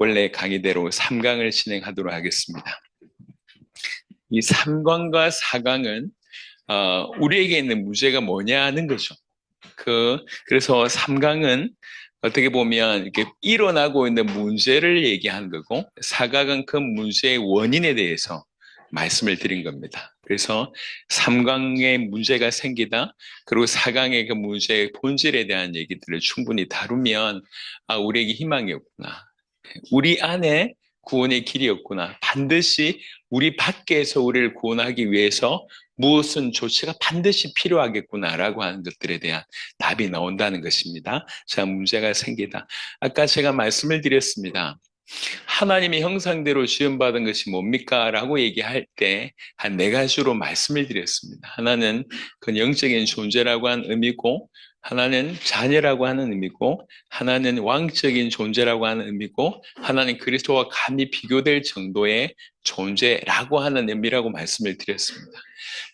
원래 강의대로 3강을 진행하도록 하겠습니다. 이 3강과 4강은 우리에게 있는 문제가 뭐냐는 거죠. 그래서 3강은 어떻게 보면 이렇게 일어나고 있는 문제를 얘기하는 거고, 4강은 그 문제의 원인에 대해서 말씀을 드린 겁니다. 그래서 3강에 문제가 생기다, 그리고 4강의 그 문제의 본질에 대한 얘기들을 충분히 다루면, 우리에게 희망이 없구나, 우리 안에 구원의 길이었구나, 반드시 우리 밖에서 우리를 구원하기 위해서 무엇은 조치가 반드시 필요하겠구나라고 하는 것들에 대한 답이 나온다는 것입니다. 자, 문제가 생기다. 아까 제가 말씀을 드렸습니다. 하나님의 형상대로 지음받은 것이 뭡니까? 라고 얘기할 때 한 네 가지로 말씀을 드렸습니다. 하나는 그 영적인 존재라고 하는 의미고, 하나는 자녀라고 하는 의미고, 하나는 왕적인 존재라고 하는 의미고, 하나는 그리스도와 감히 비교될 정도의 존재라고 하는 의미라고 말씀을 드렸습니다.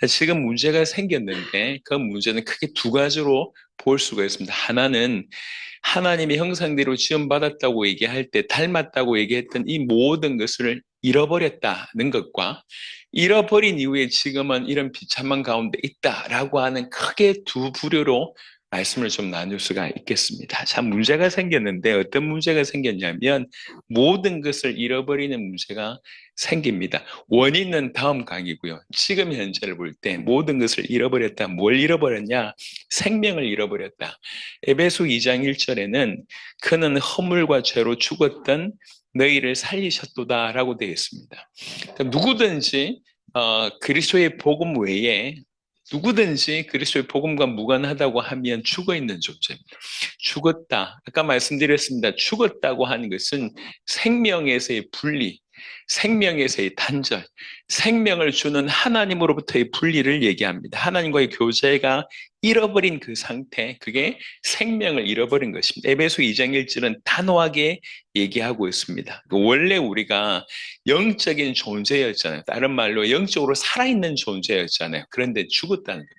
지금 문제가 생겼는데 그 문제는 크게 두 가지로 볼 수가 있습니다. 하나는 하나님의 형상대로 지음받았다고 얘기할 때 닮았다고 얘기했던 이 모든 것을 잃어버렸다는 것과, 잃어버린 이후에 지금은 이런 비참한 가운데 있다라고 하는 크게 두 부류로 말씀을 좀 나눌 수가 있겠습니다. 참 문제가 생겼는데 어떤 문제가 생겼냐면 모든 것을 잃어버리는 문제가 생깁니다. 원인은 다음 강이고요. 지금 현재를 볼 때 모든 것을 잃어버렸다. 뭘 잃어버렸냐? 생명을 잃어버렸다. 에베소 2장 1절에는 그는 허물과 죄로 죽었던 너희를 살리셨도다라고 되어 있습니다. 그러니까 누구든지 그리스도의 복음 외에 누구든지 그리스도의 복음과 무관하다고 하면 죽어 있는 존재입니다. 죽었다. 아까 말씀드렸습니다. 죽었다고 하는 것은 생명에서의 분리, 생명에서의 단절, 생명을 주는 하나님으로부터의 분리를 얘기합니다. 하나님과의 교제가 잃어버린 그 상태, 그게 생명을 잃어버린 것입니다. 에베소 2장 1절은 단호하게 얘기하고 있습니다. 원래 우리가 영적인 존재였잖아요. 다른 말로 영적으로 살아있는 존재였잖아요. 그런데 죽었다는 겁니다.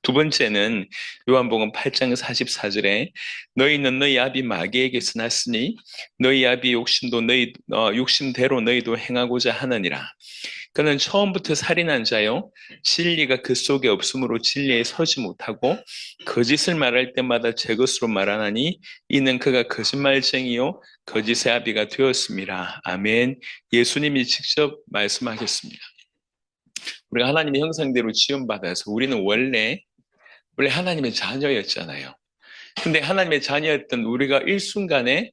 두 번째는 요한복음 8장 44절에 너희는 너희 아비 마귀에게서 났으니 너희 아비 욕심도 욕심대로 너희도 행하고자 하느니라. 그는 처음부터 살인한 자요, 진리가 그 속에 없으므로 진리에 서지 못하고 거짓을 말할 때마다 제 것으로 말하나니 이는 그가 거짓말쟁이요 거짓의 아비가 되었습니다. 아멘. 예수님이 직접 말씀하셨습니다. 우리가 하나님의 형상대로 지음받아서 우리는 원래 하나님의 자녀였잖아요. 근데 하나님의 자녀였던 우리가 일순간에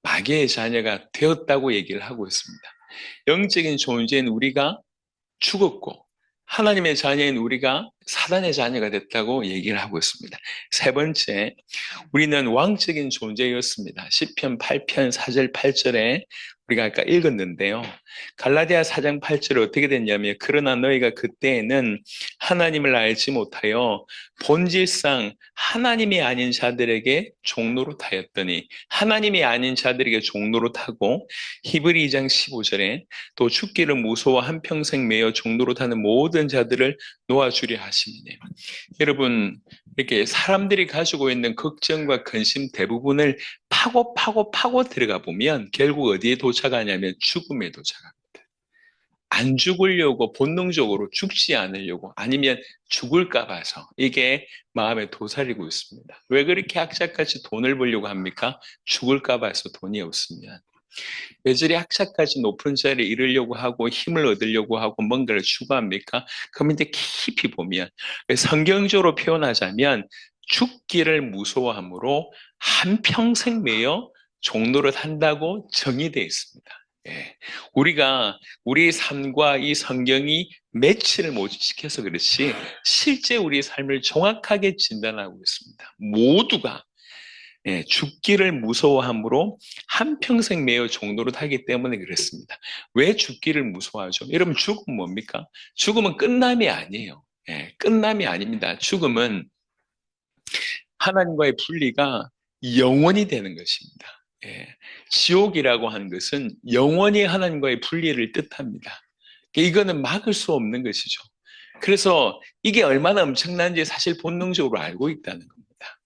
마귀의 자녀가 되었다고 얘기를 하고 있습니다. 영적인 존재인 우리가 죽었고 하나님의 자녀인 우리가 사단의 자녀가 됐다고 얘기를 하고 있습니다. 세 번째, 우리는 왕적인 존재였습니다. 시편 8편 4절 8절에 우리가 아까 읽었는데요. 갈라디아 4장 8절에 어떻게 됐냐면 그러나 너희가 그때에는 하나님을 알지 못하여 본질상 하나님이 아닌 자들에게 종노릇하였더니, 하나님이 아닌 자들에게 종노릇하고, 히브리 2장 15절에 또 죽기를 무서워 한평생 매여 종노릇하는 모든 자들을 놓아주려 하심이네. 여러분, 이렇게 사람들이 가지고 있는 걱정과 근심 대부분을 파고 들어가 보면 결국 어디에 도착하냐면 죽음에 도착합니다. 안 죽으려고 본능적으로 죽지 않으려고, 아니면 죽을까 봐서 이게 마음에 도사리고 있습니다. 왜 그렇게 악착같이 돈을 벌려고 합니까? 죽을까 봐서 돈이 없으면. 왜 저리 학자까지 높은 자리에 이르려고 하고 힘을 얻으려고 하고 뭔가를 추구합니까? 그럼 이제 깊이 보면 성경적으로 표현하자면 죽기를 무서워함으로 한평생 매여 종노릇 한다고 정의되어 있습니다. 예. 우리가 우리 삶과 이 성경이 매치를 못 시켜서 그렇지 실제 우리 삶을 정확하게 진단하고 있습니다. 모두가 죽기를 무서워함으로 한평생 매여 종노릇 하기 때문에 그렇습니다. 왜 죽기를 무서워하죠? 여러분, 죽음은 뭡니까? 죽음은 끝남이 아니에요. 끝남이 아닙니다. 죽음은 하나님과의 분리가 영원히 되는 것입니다. 지옥이라고 하는 것은 영원히 하나님과의 분리를 뜻합니다. 이거는 막을 수 없는 것이죠. 그래서 이게 얼마나 엄청난지 사실 본능적으로 알고 있다는 겁니다.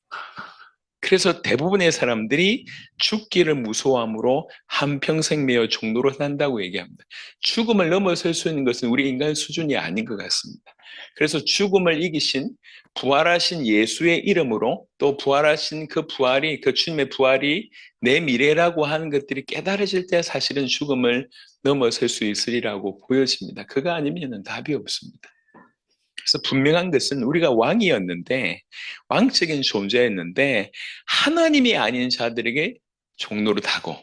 그래서 대부분의 사람들이 죽기를 무서워함으로 한평생 매여 종로로 산다고 얘기합니다. 죽음을 넘어설 수 있는 것은 우리 인간 수준이 아닌 것 같습니다. 그래서 죽음을 이기신 부활하신 예수의 이름으로 또 부활하신 그 부활이, 그 주님의 부활이 내 미래라고 하는 것들이 깨달아질 때 사실은 죽음을 넘어설 수 있으리라고 보여집니다. 그거 아니면 답이 없습니다. 그래서 분명한 것은 우리가 왕이었는데, 왕적인 존재였는데 하나님이 아닌 자들에게 종노릇하고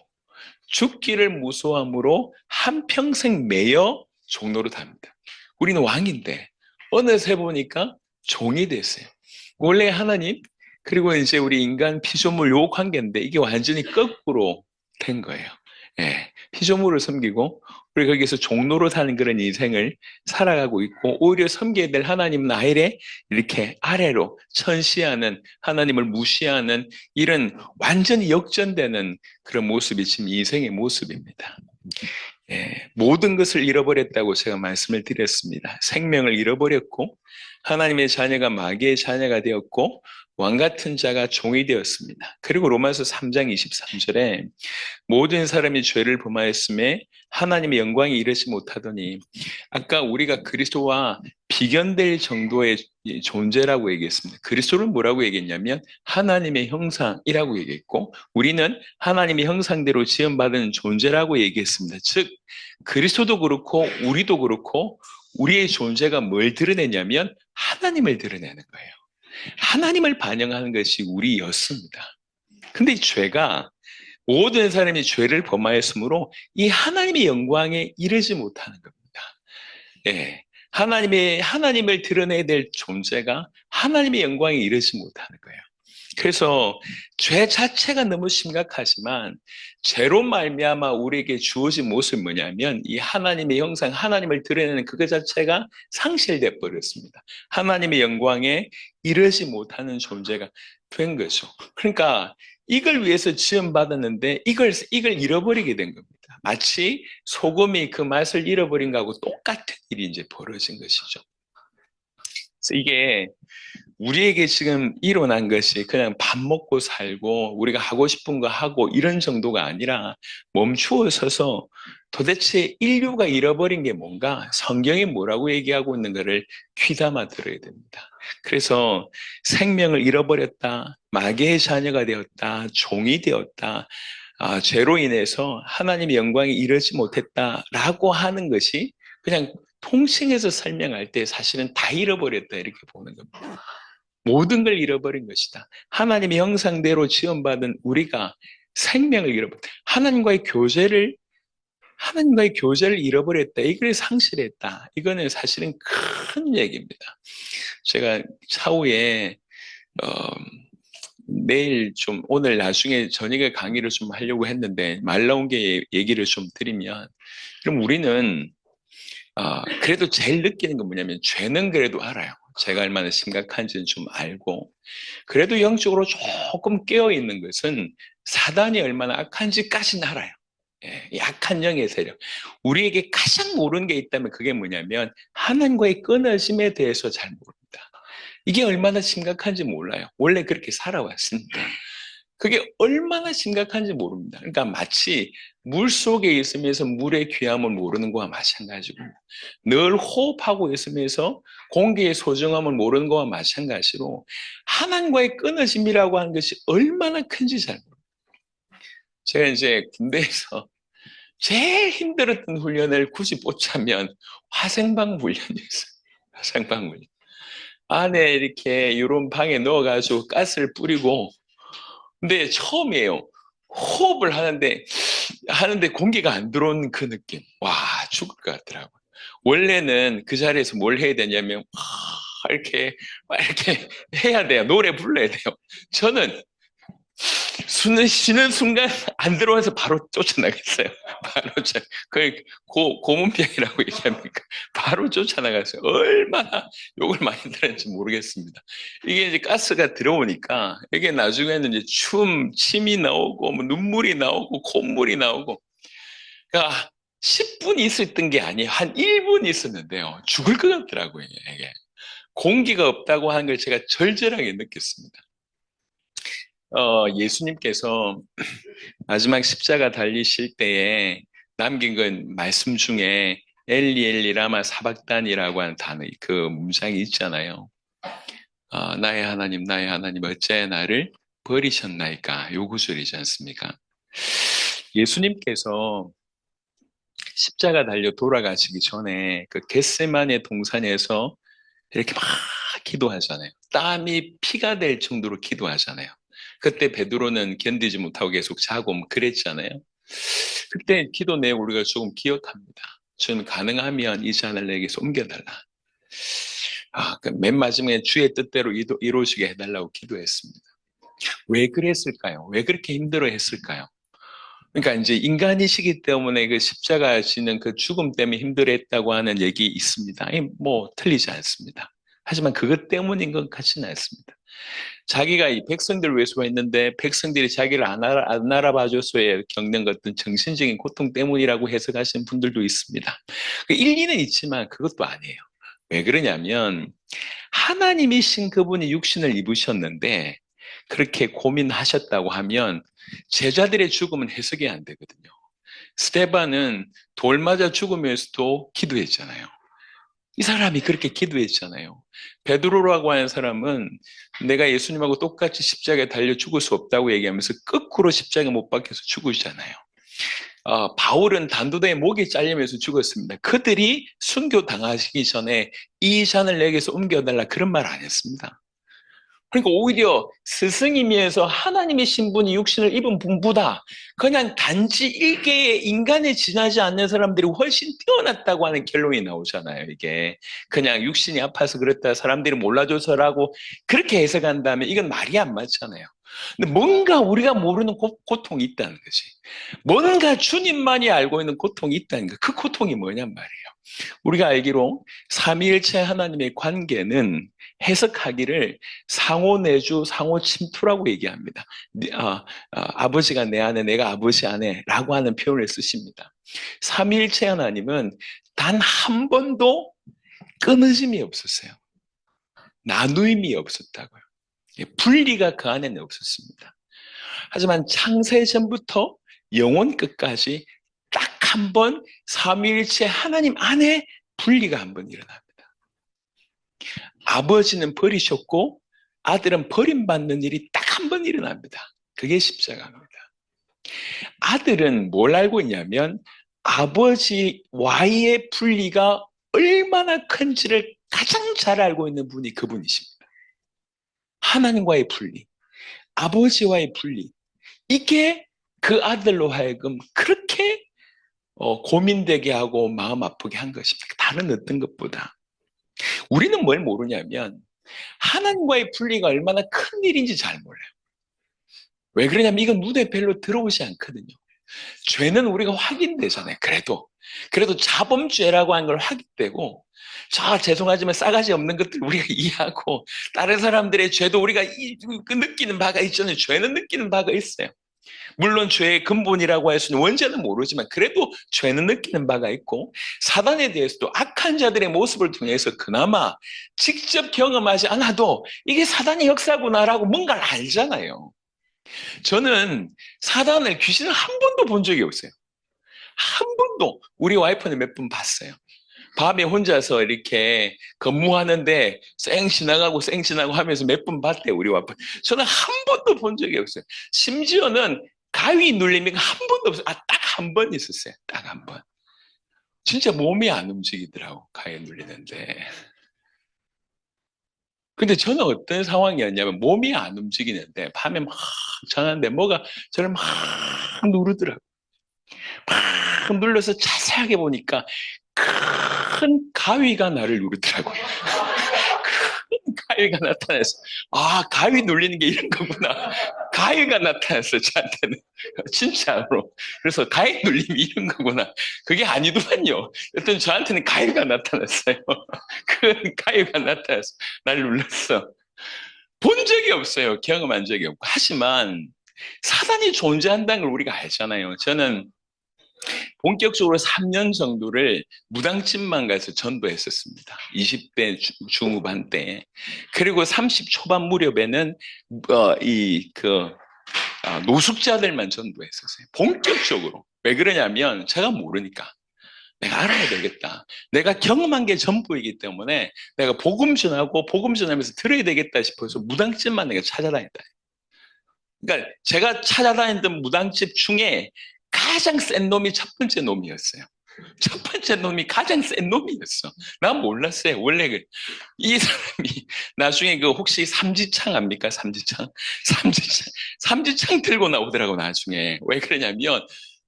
죽기를 무서워함으로 한평생 매여 종노릇합니다. 우리는 왕인데 어느새 보니까 종이 됐어요. 원래 하나님 그리고 이제 우리 인간 피조물 요 관계인데 이게 완전히 거꾸로 된 거예요. 예, 피조물을 섬기고 우리 거기서 종로로 사는 그런 인생을 살아가고 있고 오히려 섬겨야 될 하나님은 아예 이렇게 아래로 천시하는 하나님을 무시하는 이런 완전히 역전되는 그런 모습이 지금 인생의 모습입니다. 예, 모든 것을 잃어버렸다고 제가 말씀을 드렸습니다. 생명을 잃어버렸고 하나님의 자녀가 마귀의 자녀가 되었고 왕 같은 자가 종이 되었습니다. 그리고 로마서 3장 23절에 모든 사람이 죄를 범하였음에 하나님의 영광에 이르지 못하더니 아까 우리가 그리스도와 비견될 정도의 존재라고 얘기했습니다. 그리스도는 뭐라고 얘기했냐면 하나님의 형상이라고 얘기했고 우리는 하나님의 형상대로 지음받은 존재라고 얘기했습니다. 즉 그리스도도 그렇고 우리도 그렇고 우리의 존재가 뭘 드러내냐면 하나님을 드러내는 거예요. 하나님을 반영하는 것이 우리였습니다. 근데 이 죄가 모든 사람이 죄를 범하였으므로 이 하나님의 영광에 이르지 못하는 겁니다. 예. 하나님을 드러내야 될 존재가 하나님의 영광에 이르지 못하는 거예요. 그래서 죄 자체가 너무 심각하지만 죄로 말미암아 우리에게 주어진 모습이 뭐냐면 이 하나님의 형상, 하나님을 드러내는 그것 자체가 상실돼 버렸습니다. 하나님의 영광에 이르지 못하는 존재가 된 거죠. 그러니까 이걸 위해서 지음받았는데 이걸 잃어버리게 된 겁니다. 마치 소금이 그 맛을 잃어버린 거하고 똑같은 일이 이제 벌어진 것이죠. 그래서 이게 우리에게 지금 일어난 것이 그냥 밥 먹고 살고 우리가 하고 싶은 거 하고 이런 정도가 아니라 멈추어 서서 도대체 인류가 잃어버린 게 뭔가 성경이 뭐라고 얘기하고 있는 것을 귀담아 들어야 됩니다. 그래서 생명을 잃어버렸다, 마귀의 자녀가 되었다, 종이 되었다, 죄로 인해서 하나님의 영광에 이르지 못했다라고 하는 것이 그냥 통칭해서 설명할 때 사실은 다 잃어버렸다 이렇게 보는 겁니다. 모든 걸 잃어버린 것이다. 하나님의 형상대로 지음받은 우리가 생명을 잃어버렸다. 하나님과의 교제를 잃어버렸다. 이걸 상실했다. 이거는 사실은 큰 얘기입니다. 제가 차후에 내일 오늘 나중에 저녁에 강의를 좀 하려고 했는데 말 나온 게 얘기를 좀 드리면 그럼 우리는 그래도 제일 느끼는 건 뭐냐면 죄는 그래도 알아요. 제가 얼마나 심각한지는 좀 알고 그래도 영적으로 조금 깨어있는 것은 사단이 얼마나 악한지까지는 알아요. 예, 약한 영의 세력. 우리에게 가장 모르는 게 있다면 그게 뭐냐면 하나님과의 끊어짐에 대해서 잘 모릅니다. 이게 얼마나 심각한지 몰라요. 원래 그렇게 살아왔으니까. 그게 얼마나 심각한지 모릅니다. 그러니까 마치 물 속에 있으면서 물의 귀함을 모르는 거와 마찬가지고 늘 호흡하고 있으면서 공기의 소중함을 모르는 거와 마찬가지로 하나님과의 끊어짐이라고 하는 것이 얼마나 큰지 잘 모릅니다. 제가 이제 군대에서 제일 힘들었던 훈련을 굳이 뽑자면 화생방 훈련이었어요. 화생방 훈련. 안에 이렇게 이런 방에 넣어가지고 가스를 뿌리고 근데 처음이에요. 호흡을 하는데 공기가 안 들어오는 그 느낌. 와, 죽을 것 같더라고요. 원래는 그 자리에서 뭘 해야 되냐면, 이렇게 해야 돼요. 노래 불러야 돼요. 저는 쉬는 순간 안 들어와서 바로 쫓아나갔어요. 고문병이라고 얘기합니까? 바로 쫓아나갔어요. 얼마나 욕을 많이 들었는지 모르겠습니다. 이게 이제 가스가 들어오니까 이게 나중에는 이제 침이 나오고 뭐 눈물이 나오고 콧물이 나오고 그러니까 10분 있었던 게 아니에요. 한 1분 있었는데요. 죽을 것 같더라고요. 이게. 공기가 없다고 하는 걸 제가 절절하게 느꼈습니다. 예수님께서 마지막 십자가 달리실 때에 남긴 건 말씀 중에 엘리 엘리 라마 사박단이라고 하는 단어, 그 문장이 있잖아요. 나의 하나님 어째 나를 버리셨나이까? 요 구절이지 않습니까? 예수님께서 십자가 달려 돌아가시기 전에 그 겟세마네 동산에서 이렇게 막 기도하잖아요. 땀이 피가 될 정도로 기도하잖아요. 그때 베드로는 견디지 못하고 계속 자고 뭐 그랬잖아요. 그때 기도 내용 우리가 조금 기억합니다. 저는 가능하면 이 잔을 내게서 옮겨달라. 그맨 마지막에 주의 뜻대로 이루어지게 해달라고 기도했습니다. 왜 그랬을까요? 왜 그렇게 힘들어 했을까요? 그러니까 이제 인간이시기 때문에 그 십자가 지는 그 죽음 때문에 힘들었다고 하는 얘기 있습니다. 뭐 틀리지 않습니다. 하지만 그것 때문인 것 같지는 않습니다. 자기가 이 백성들을 위해서 했는데 백성들이 자기를 안 알아봐줘서에 겪는 어떤 정신적인 고통 때문이라고 해석하시는 분들도 있습니다. 그 일리는 있지만 그것도 아니에요. 왜 그러냐면 하나님이신 그분이 육신을 입으셨는데 그렇게 고민하셨다고 하면 제자들의 죽음은 해석이 안 되거든요. 스데반은 돌 맞아 죽으면서도 기도했잖아요. 이 사람이 그렇게 기도했잖아요. 베드로라고 하는 사람은 내가 예수님하고 똑같이 십자가에 달려 죽을 수 없다고 얘기하면서 거꾸로 십자가에 못 박혀서 죽으시잖아요. 바울은 단도대에 목이 잘리면서 죽었습니다. 그들이 순교 당하시기 전에 이 잔을 내게서 옮겨달라 그런 말 안 했습니다. 그러니까 오히려 스승이면서 하나님의 신분이 육신을 입은 분보다 그냥 단지 일개의 인간에 지나지 않는 사람들이 훨씬 뛰어났다고 하는 결론이 나오잖아요. 이게 그냥 육신이 아파서 그랬다 사람들이 몰라줘서라고 그렇게 해석한다면 이건 말이 안 맞잖아요. 근데 뭔가 우리가 모르는 고통이 있다는 거지. 뭔가 주님만이 알고 있는 고통이 있다는 거. 그 고통이 뭐냔 말이에요. 우리가 알기로 삼위일체 하나님의 관계는 해석하기를 상호내주, 상호침투라고 얘기합니다. 아버지가 내 안에, 내가 아버지 안에 라고 하는 표현을 쓰십니다. 삼위일체 하나님은 단 한 번도 끊어짐이 없었어요. 나누임이 없었다고요. 분리가 그 안에는 없었습니다. 하지만 창세 전부터 영원 끝까지 딱 한 번 삼위일체 하나님 안에 분리가 한 번 일어납니다. 아버지는 버리셨고 아들은 버림받는 일이 딱 한 번 일어납니다. 그게 십자가입니다. 아들은 뭘 알고 있냐면 아버지와의 분리가 얼마나 큰지를 가장 잘 알고 있는 분이 그분이십니다. 하나님과의 분리, 아버지와의 분리, 이게 그 아들로 하여금 그렇게 고민되게 하고 마음 아프게 한 것입니다. 다른 어떤 것보다. 우리는 뭘 모르냐면 하나님과의 분리가 얼마나 큰 일인지 잘 몰라요. 왜 그러냐면 이건 눈에 별로 들어오지 않거든요. 죄는 우리가 확인되잖아요. 그래도 자범죄라고 하는 걸 확인되고 죄송하지만 싸가지 없는 것들 우리가 이해하고 다른 사람들의 죄도 우리가 느끼는 바가 있잖아요. 죄는 느끼는 바가 있어요. 물론 죄의 근본이라고 할 수는 원죄는 모르지만 그래도 죄는 느끼는 바가 있고 사단에 대해서도 악한 자들의 모습을 통해서 그나마 직접 경험하지 않아도 이게 사단의 역사구나라고 뭔가를 알잖아요. 저는 사단을 귀신을 한 번도 본 적이 없어요. 한 번도. 우리 와이프는 몇 번 봤어요. 밤에 혼자서 이렇게 근무하는데 쌩 지나가고 하면서 몇 번 봤대요, 우리 와이프. 저는 한 번도 본 적이 없어요. 심지어는 가위 눌림이 한 번도 없어요. 딱 한 번 있었어요. 딱 한 번. 진짜 몸이 안 움직이더라고, 가위 눌리는데. 근데 저는 어떤 상황이었냐면 몸이 안 움직이는데 밤에 막 자는데 뭐가 저를 막 누르더라고요. 막 눌러서 자세하게 보니까 큰 가위가 나를 누르더라고요. 큰 가위가 나타나서 가위 눌리는 게 이런 거구나. 가위가 나타났어 저한테는 진짜로. 그래서 가위 눌림이 이런 거구나. 그게 아니더만요. 여튼 저한테는 가위가 나타났어요. 큰 가위가 나타나서 날 눌렀어. 본 적이 없어요. 경험한 적이 없고. 하지만 사단이 존재한다는 걸 우리가 알잖아요. 저는 본격적으로 3년 정도를 무당집만 가서 전도했었습니다. 20대 중후반 때. 그리고 30 초반 무렵에는 노숙자들만 전도했었어요. 본격적으로. 왜 그러냐면 제가 모르니까. 내가 알아야 되겠다. 내가 경험한 게 전부이기 때문에 내가 복음 전하고 복음 전하면서 들어야 되겠다 싶어서 무당집만 내가 찾아다녔다. 그러니까 제가 찾아다니던 무당집 중에 가장 센 놈이 첫 번째 놈이었어요. 첫 번째 놈이 가장 센 놈이었어. 난 몰랐어요. 원래 이 사람이 나중에 혹시 삼지창 압니까? 삼지창 들고 나오더라고 나중에. 왜 그러냐면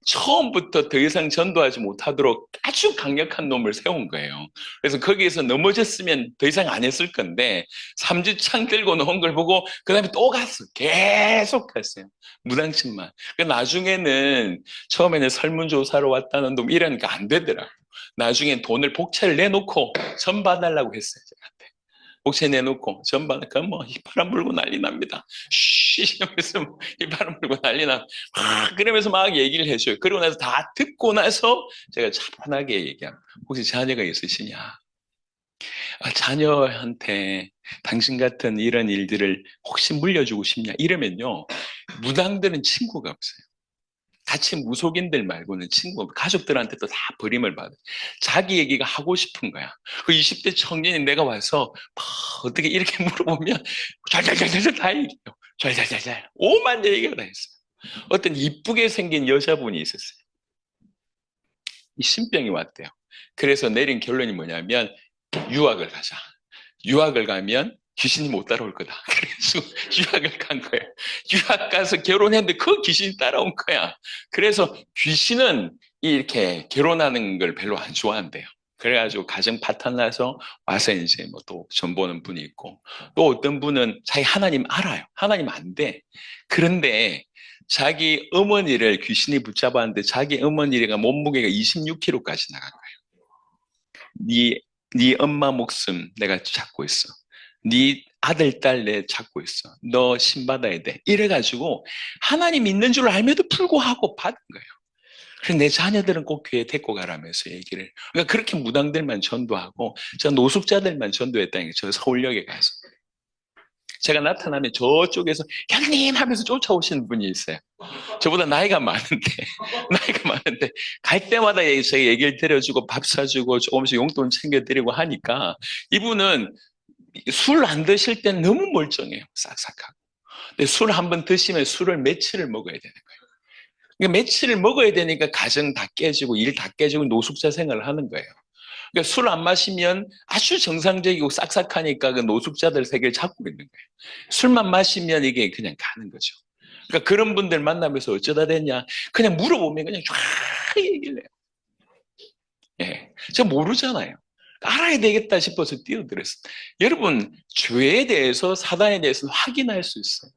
처음부터 더 이상 전도하지 못하도록 아주 강력한 놈을 세운 거예요. 그래서 거기에서 넘어졌으면 더 이상 안 했을 건데 삼지창 들고 나온 걸 보고 그 다음에 또 갔어. 계속 갔어요. 무당집만. 나중에는 처음에는 설문조사로 왔다는 놈 이러니까 안 되더라. 나중에 돈을 복채를 내놓고 전 봐달라고 했어요. 저한테. 복채 내놓고 전 받아. 그럼 휘파람 불고 난리 납니다. 쉬 이러면서 휘파람 불고 난리 나. 그러면서 막 얘기를 해줘요. 그러고 나서 다 듣고 나서 제가 차분하게 얘기합니다. 혹시 자녀가 있으시냐? 자녀한테 당신 같은 이런 일들을 혹시 물려주고 싶냐? 이러면요. 무당들은 친구가 없어요. 같이 무속인들 말고는 가족들한테도 다 버림을 받아요. 자기 얘기가 하고 싶은 거야. 그 20대 청년이 내가 와서 어떻게 이렇게 물어보면 잘잘잘잘 다 얘기해요. 잘잘잘잘 오만 얘기가 다 했어요. 어떤 이쁘게 생긴 여자분이 있었어요. 이 신병이 왔대요. 그래서 내린 결론이 뭐냐면 유학을 가자. 유학을 가면 귀신이 못 따라올 거다. 그래서 유학을 간 거예요. 유학 가서 결혼했는데 그 귀신이 따라온 거야. 그래서 귀신은 이렇게 결혼하는 걸 별로 안 좋아한대요. 그래가지고 가정 파탄나서 와서 이제 또 전보는 분이 있고, 또 어떤 분은 자기 하나님 알아요. 하나님 안 돼. 그런데 자기 어머니를 귀신이 붙잡았는데 자기 어머니가 몸무게가 26kg까지 나간 거예요. 네 엄마 목숨 내가 잡고 있어. 네 아들, 딸 내 잡고 있어. 너 신받아야 돼. 이래가지고 하나님 있는 줄 알면도 불구하고 받은 거예요. 그래서 내 자녀들은 꼭 교회 데리고 가라면서 얘기를. 그러니까 그렇게 무당들만 전도하고 저 노숙자들만 전도했다는 게 저 서울역에 가서. 제가 나타나면 저쪽에서 형님 하면서 쫓아오시는 분이 있어요. 저보다 나이가 많은데 갈 때마다 제 얘기를 들어주고 밥 사주고 조금씩 용돈 챙겨드리고 하니까 이분은 술 안 드실 땐 너무 멀쩡해요. 싹싹하고. 근데 술 한 번 드시면 술을 며칠을 먹어야 되는 거예요. 그러니까 며칠을 먹어야 되니까 가정 다 깨지고 일 다 깨지고 노숙자 생활을 하는 거예요. 그러니까 술 안 마시면 아주 정상적이고 싹싹하니까 그 노숙자들 세계를 잡고 있는 거예요. 술만 마시면 이게 그냥 가는 거죠. 그러니까 그런 분들 만나면서 어쩌다 됐냐? 그냥 물어보면 그냥 쫙 얘기를 해요. 예. 저 모르잖아요. 알아야 되겠다 싶어서 뛰어들었어요. 여러분, 죄에 대해서, 사단에 대해서 확인할 수 있어요.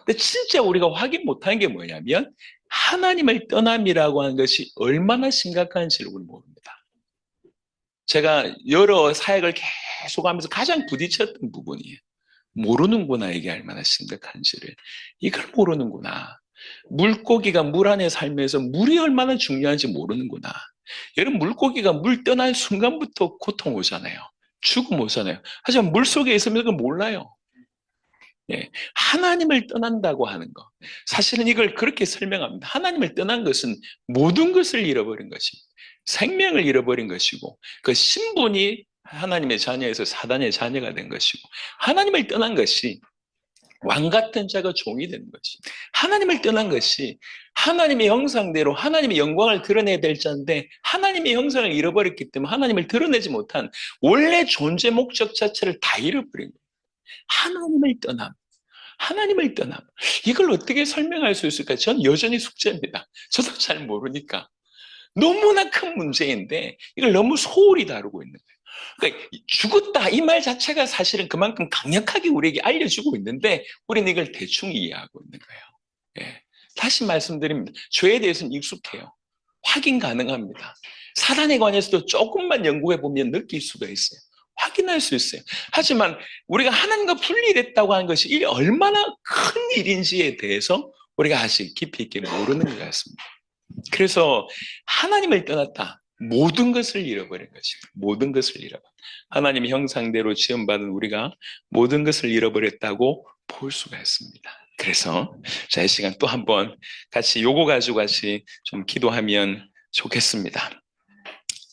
근데 진짜 우리가 확인 못한 게 뭐냐면 하나님을 떠남이라고 하는 것이 얼마나 심각한지를 우리 모릅니다. 제가 여러 사역을 계속 하면서 가장 부딪혔던 부분이에요. 모르는구나, 이게 얼마나 심각한지를. 이걸 모르는구나. 물고기가 물 안에 살면서 물이 얼마나 중요한지 모르는구나. 여러분, 물고기가 물 떠난 순간부터 고통 오잖아요. 죽음 오잖아요. 하지만 물 속에 있으면 그걸 몰라요. 예, 하나님을 떠난다고 하는 거. 사실은 이걸 그렇게 설명합니다. 하나님을 떠난 것은 모든 것을 잃어버린 것입니다. 생명을 잃어버린 것이고, 그 신분이 하나님의 자녀에서 사단의 자녀가 된 것이고, 하나님을 떠난 것이 왕 같은 자가 종이 되는 것이, 하나님을 떠난 것이 하나님의 형상대로 하나님의 영광을 드러내야 될 자인데 하나님의 형상을 잃어버렸기 때문에 하나님을 드러내지 못한 원래 존재 목적 자체를 다 잃어버린 거예요. 하나님을 떠남. 이걸 어떻게 설명할 수 있을까? 전 여전히 숙제입니다. 저도 잘 모르니까. 너무나 큰 문제인데 이걸 너무 소홀히 다루고 있는 거예요. 그러니까 죽었다 이 말 자체가 사실은 그만큼 강력하게 우리에게 알려주고 있는데 우리는 이걸 대충 이해하고 있는 거예요. 예. 다시 말씀드립니다. 죄에 대해서는 익숙해요. 확인 가능합니다. 사단에 관해서도 조금만 연구해 보면 느낄 수가 있어요. 확인할 수 있어요. 하지만 우리가 하나님과 분리됐다고 하는 것이 이게 얼마나 큰 일인지에 대해서 우리가 아직 깊이 있게 모르는 것 같습니다. 그래서 하나님을 떠났다. 모든 것을 잃어버린 것입니다. 모든 것을 잃어버린. 하나님의 형상대로 지음받은 우리가 모든 것을 잃어버렸다고 볼 수가 있습니다. 그래서 자, 이 시간 또 한번 같이 요거 가지고 같이 좀 기도하면 좋겠습니다.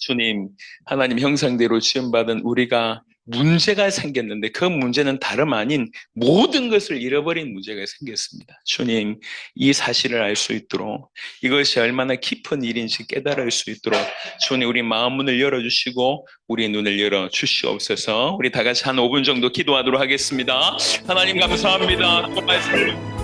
주님, 하나님 형상대로 지음받은 우리가 문제가 생겼는데 그 문제는 다름 아닌 모든 것을 잃어버린 문제가 생겼습니다. 주님, 이 사실을 알 수 있도록 이것이 얼마나 깊은 일인지 깨달을 수 있도록 주님, 우리 마음 문을 열어주시고 우리의 눈을 열어 주시옵소서. 우리 다 같이 한 5분 정도 기도하도록 하겠습니다. 하나님 감사합니다. 또 말씀을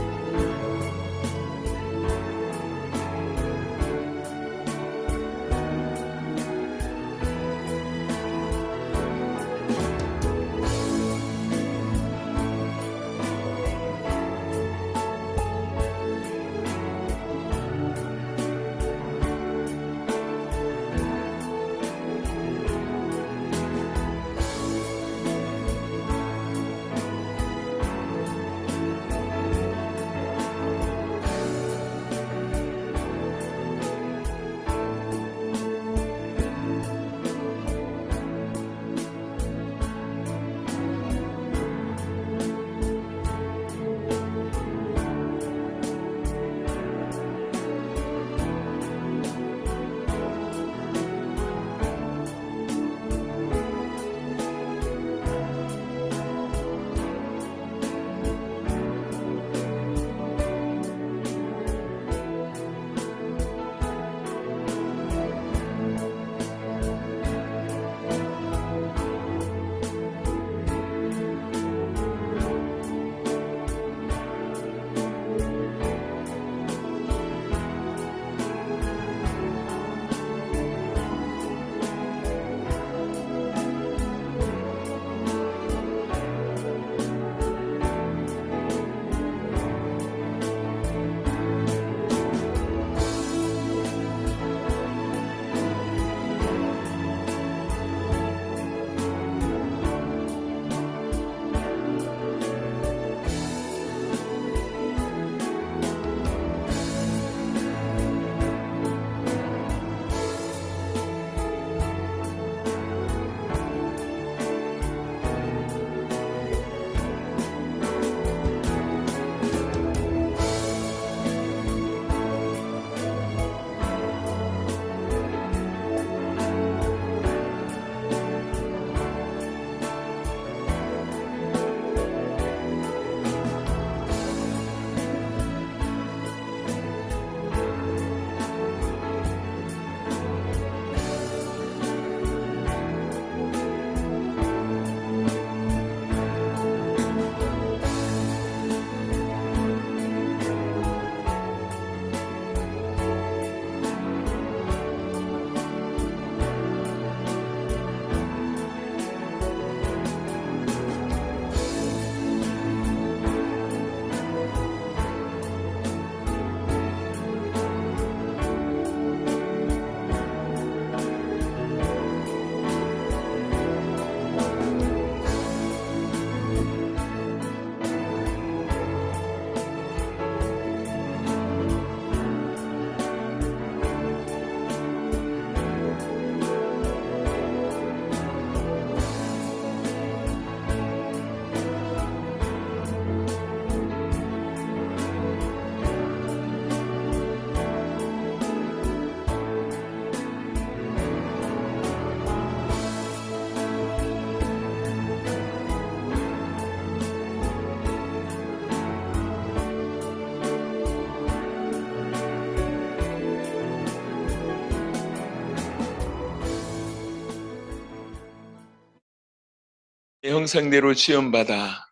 내 형상대로 지음받아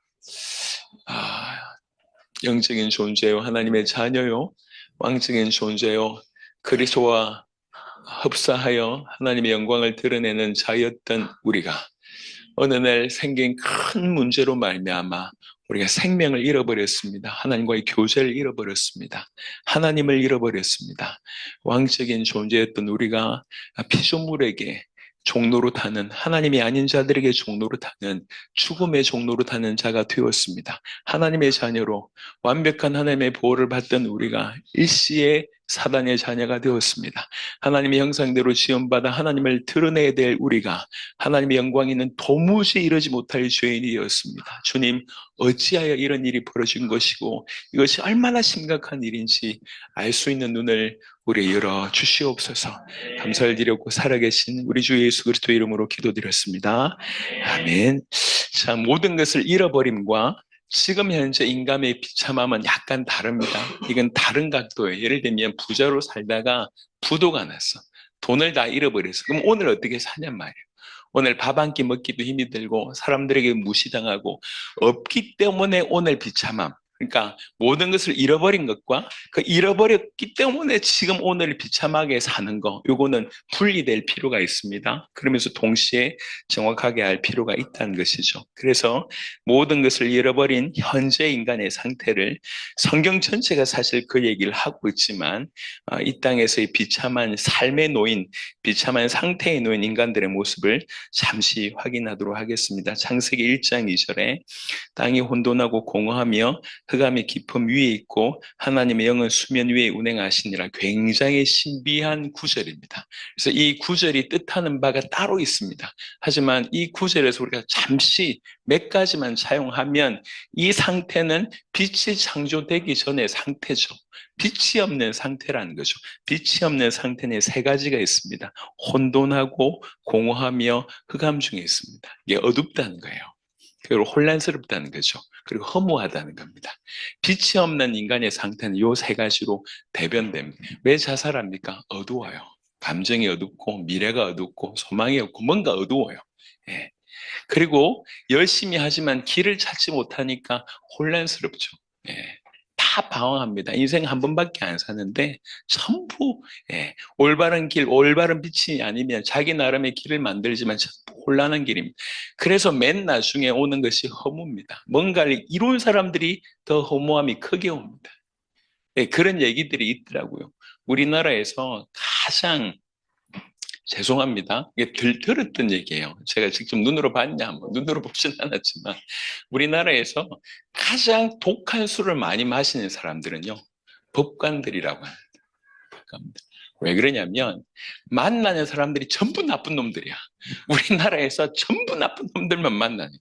아, 영적인 존재요, 하나님의 자녀요, 왕적인 존재요, 그리스도와 흡사하여 하나님의 영광을 드러내는 자였던 우리가 어느 날 생긴 큰 문제로 말미암아 우리가 생명을 잃어버렸습니다. 하나님과의 교제를 잃어버렸습니다. 하나님을 잃어버렸습니다. 왕적인 존재였던 우리가 피조물에게 종로로 타는, 하나님이 아닌 자들에게 종로로 타는, 죽음의 종로로 타는 자가 되었습니다. 하나님의 자녀로 완벽한 하나님의 보호를 받던 우리가 일시에 사단의 자녀가 되었습니다. 하나님의 형상대로 지음받아 하나님을 드러내야 될 우리가 하나님의 영광 있는 도무지 이루지 못할 죄인이 되었습니다. 주님, 어찌하여 이런 일이 벌어진 것이고 이것이 얼마나 심각한 일인지 알 수 있는 눈을 우리 열어 주시옵소서. 감사를 드렸고 살아계신 우리 주 예수 그리스도 이름으로 기도드렸습니다. 아멘. 자, 모든 것을 잃어버림과 지금 현재 인간의 비참함은 약간 다릅니다. 이건 다른 각도예요. 예를 들면 부자로 살다가 부도가 났어. 돈을 다 잃어버렸어. 그럼 오늘 어떻게 사냔 말이에요. 오늘 밥 한 끼 먹기도 힘이 들고 사람들에게 무시당하고 없기 때문에 오늘 비참함. 그러니까 모든 것을 잃어버린 것과 그 잃어버렸기 때문에 지금 오늘 비참하게 사는 거, 요거는 분리될 필요가 있습니다. 그러면서 동시에 정확하게 알 필요가 있다는 것이죠. 그래서 모든 것을 잃어버린 현재 인간의 상태를 성경 전체가 사실 그 얘기를 하고 있지만 이 땅에서의 비참한 삶에 놓인 비참한 상태에 놓인 인간들의 모습을 잠시 확인하도록 하겠습니다. 창세기 1장 2절에 땅이 혼돈하고 공허하며 흑암이 깊음 위에 있고 하나님의 영은 수면 위에 운행하시니라. 굉장히 신비한 구절입니다. 그래서 이 구절이 뜻하는 바가 따로 있습니다. 하지만 이 구절에서 우리가 잠시 몇 가지만 사용하면 이 상태는 빛이 창조되기 전의 상태죠. 빛이 없는 상태라는 거죠. 빛이 없는 상태는 세 가지가 있습니다. 혼돈하고 공허하며 흑암 중에 있습니다. 이게 어둡다는 거예요. 그리고 혼란스럽다는 거죠. 그리고 허무하다는 겁니다. 빛이 없는 인간의 상태는 이 세 가지로 대변됩니다. 왜 자살합니까? 어두워요. 감정이 어둡고 미래가 어둡고 소망이 없고 뭔가 어두워요. 예. 그리고 열심히 하지만 길을 찾지 못하니까 혼란스럽죠. 예. 다 방황합니다. 인생 한 번밖에 안 사는데 전부 올바른 길, 올바른 빛이 아니면 자기 나름의 길을 만들지만 전부 혼란한 길입니다. 그래서 맨 나중에 오는 것이 허무입니다. 뭔가를 이룬 사람들이 더 허무함이 크게 옵니다. 그런 얘기들이 있더라고요. 우리나라에서 가장 죄송합니다. 이게 들었던 얘기예요. 제가 직접 눈으로 봤냐, 눈으로 보진 않았지만, 우리나라에서 가장 독한 술을 많이 마시는 사람들은요, 법관들이라고 합니다. 법관들. 왜 그러냐면, 만나는 사람들이 전부 나쁜 놈들이야. 우리나라에서 전부 나쁜 놈들만 만나는 거야.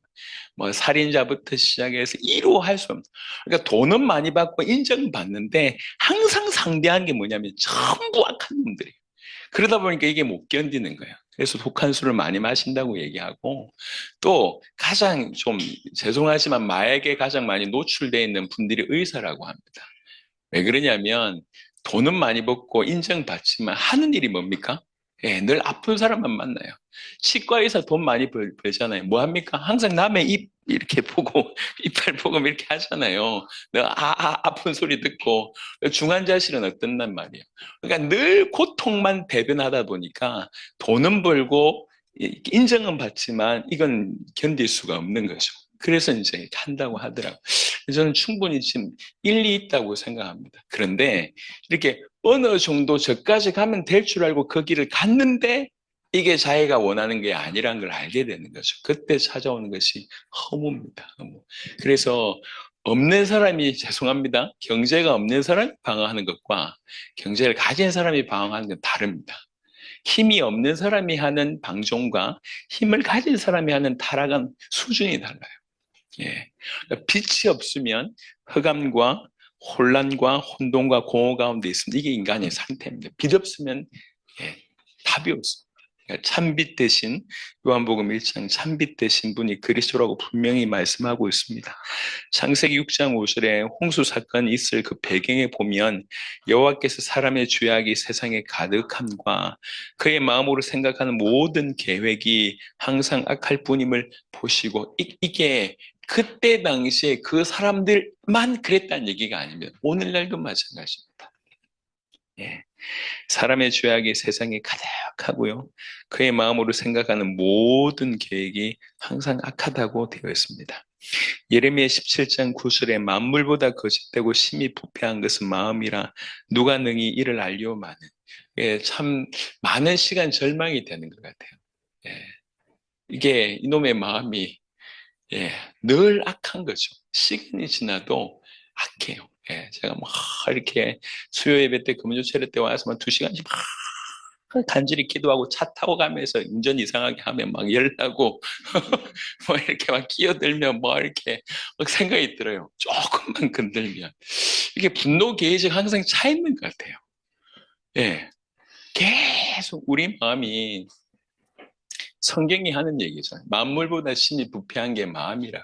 뭐, 살인자부터 시작해서 이루할 수 없는. 그러니까 돈은 많이 받고 인정은 받는데, 항상 상대한 게 뭐냐면, 전부 악한 놈들이에요. 그러다 보니까 이게 못 견디는 거예요. 그래서 독한 술을 많이 마신다고 얘기하고 또 가장 좀 죄송하지만 마약에 가장 많이 노출되어 있는 분들이 의사라고 합니다. 왜 그러냐면 돈은 많이 벌고 인정받지만 하는 일이 뭡니까? 늘 아픈 사람만 만나요. 치과 의사 돈 많이 벌잖아요. 뭐 합니까? 항상 남의 입 이렇게 보고 이빨 보고 이렇게 하잖아요. 아픈 소리 듣고 중환자실은 어떤단 말이에요. 그러니까 늘 고통만 대변하다 보니까 돈은 벌고 인정은 받지만 이건 견딜 수가 없는 거죠. 그래서 이제 한다고 하더라고요. 저는 충분히 지금 일리 있다고 생각합니다. 그런데 이렇게 어느 정도 저까지 가면 될 줄 알고 그 길을 갔는데 이게 자기가 원하는 게 아니란 걸 알게 되는 거죠. 그때 찾아오는 것이 허무입니다. 허무. 그래서 없는 사람이 죄송합니다. 경제가 없는 사람이 방황하는 것과 경제를 가진 사람이 방황하는 건 다릅니다. 힘이 없는 사람이 하는 방종과 힘을 가진 사람이 하는 타락은 수준이 달라요. 예. 그러니까 빛이 없으면 흑암과 혼란과 혼돈과 공허 가운데 있습니다. 이게 인간의 상태입니다. 빛 없으면 답이 없습니다. 그러니까 참빛 대신 요한복음 1장 참빛 대신 분이 그리스도라고 분명히 말씀하고 있습니다. 창세기 6장 5절에 홍수 사건이 있을 그 배경에 보면 여호와께서 사람의 죄악이 세상에 가득함과 그의 마음으로 생각하는 모든 계획이 항상 악할 뿐임을 보시고 이게 그때 당시에 그 사람들만 그랬다는 얘기가 아닙니다. 오늘날도 마찬가지입니다. 예. 사람의 죄악이 세상에 가득하고요. 그의 마음으로 생각하는 모든 계획이 항상 악하다고 되어 있습니다. 예레미야 17장 9절에 만물보다 거짓되고 심히 부패한 것은 마음이라 누가 능히 이를 알리오마는. 참 많은 시간 절망이 되는 것 같아요. 이게 이놈의 마음이 늘 악한 거죠. 시간이 지나도 악해요. 예, 제가 막 이렇게 수요 예배 때 금요 차례 때 와서 막 2시간씩 막 간절히 기도하고 차 타고 가면서 운전 이상하게 하면 막 열나고 뭐 이렇게 막 끼어들면 뭐 이렇게 막 생각이 들어요. 조금만 건들면 이게 분노 계획이 항상 차 있는 것 같아요. 예, 계속 우리 마음이 성경이 하는 얘기잖아요. 만물보다 심히 부패한 게 마음이라.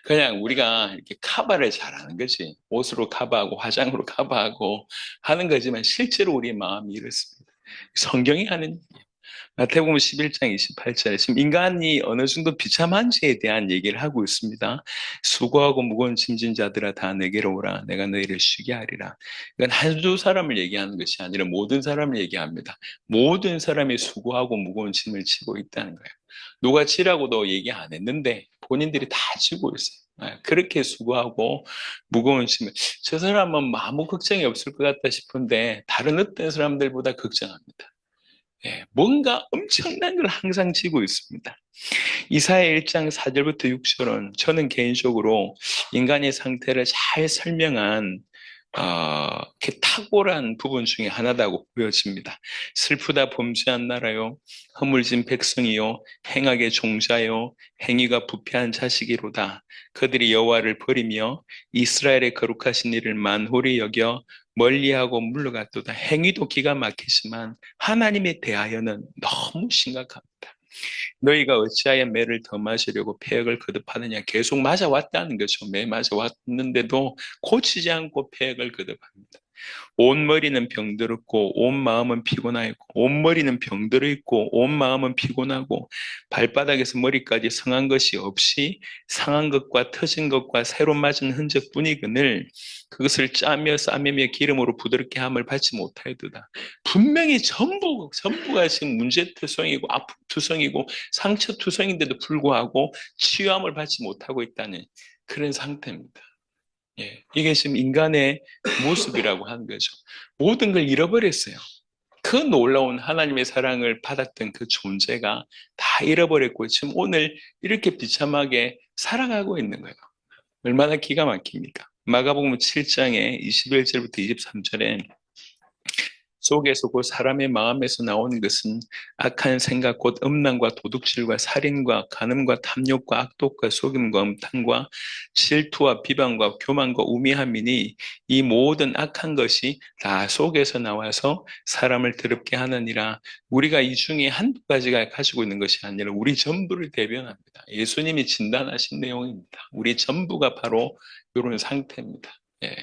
그냥 우리가 이렇게 커버를 잘하는 거지. 옷으로 커버하고 화장으로 커버하고 하는 거지만 실제로 우리 마음이 이렇습니다. 성경이 하는 얘기예요. 마태복음 11장 28절에 지금 인간이 어느 정도 비참한지에 대한 얘기를 하고 있습니다. 수고하고 무거운 짐진 자들아 다 내게로 오라. 내가 너희를 쉬게 하리라. 이건 한두 사람을 얘기하는 것이 아니라 모든 사람을 얘기합니다. 모든 사람이 수고하고 무거운 짐을 지고 있다는 거예요. 누가 지라고도 얘기 안 했는데 본인들이 다 지고 있어요. 그렇게 수고하고 무거운 짐을 저 사람은 아무 걱정이 없을 것 같다 싶은데 다른 어떤 사람들보다 걱정합니다. 예, 뭔가 엄청난 걸 항상 지고 있습니다. 이사야 1장 4절부터 6절은 저는 개인적으로 인간의 상태를 잘 설명한 이렇게 탁월한 부분 중에 하나다고 보여집니다. 슬프다 범죄한 나라요, 허물진 백성이요, 행악의 종자요, 행위가 부패한 자식이로다. 그들이 여호와를 버리며 이스라엘의 거룩하신 이를 만홀히 여겨 멀리하고 물러갔도다. 행위도 기가 막히지만 하나님에 대하여는 너무 심각합니다. 너희가 어찌하여 매를 더 마시려고 폐역을 거듭하느냐. 계속 맞아왔다는 거죠. 매 맞아왔는데도 고치지 않고 폐역을 거듭합니다. 온 머리는 병들었고 온 마음은 피곤하였고 온 머리는 병들어 있고 온 마음은 피곤하고 발바닥에서 머리까지 상한 것이 없이 상한 것과 터진 것과 새로 맞은 흔적뿐이거늘 그것을 짜며 싸매며 기름으로 부드럽게 함을 받지 못하였도다. 분명히 전부가 지금 문제투성이고 아픔투성이고 상처투성인데도 불구하고 치유함을 받지 못하고 있다는 그런 상태입니다. 예, 이게 지금 인간의 모습이라고 하는 거죠. 모든 걸 잃어버렸어요. 그 놀라운 하나님의 사랑을 받았던 그 존재가 다 잃어버렸고 지금 오늘 이렇게 비참하게 살아가고 있는 거예요. 얼마나 기가 막힙니까? 마가복음 7장에 21절부터 23절에 속에서 곧 사람의 마음에서 나오는 것은 악한 생각 곧 음란과 도둑질과 살인과 간음과 탐욕과 악독과 속임과 음탕과 질투와 비방과 교만과 우매함이니 이 모든 악한 것이 다 속에서 나와서 사람을 더럽게 하느니라. 우리가 이 중에 한두 가지가 가지고 있는 것이 아니라 우리 전부를 대변합니다. 예수님이 진단하신 내용입니다. 우리 전부가 바로 이런 상태입니다. 예.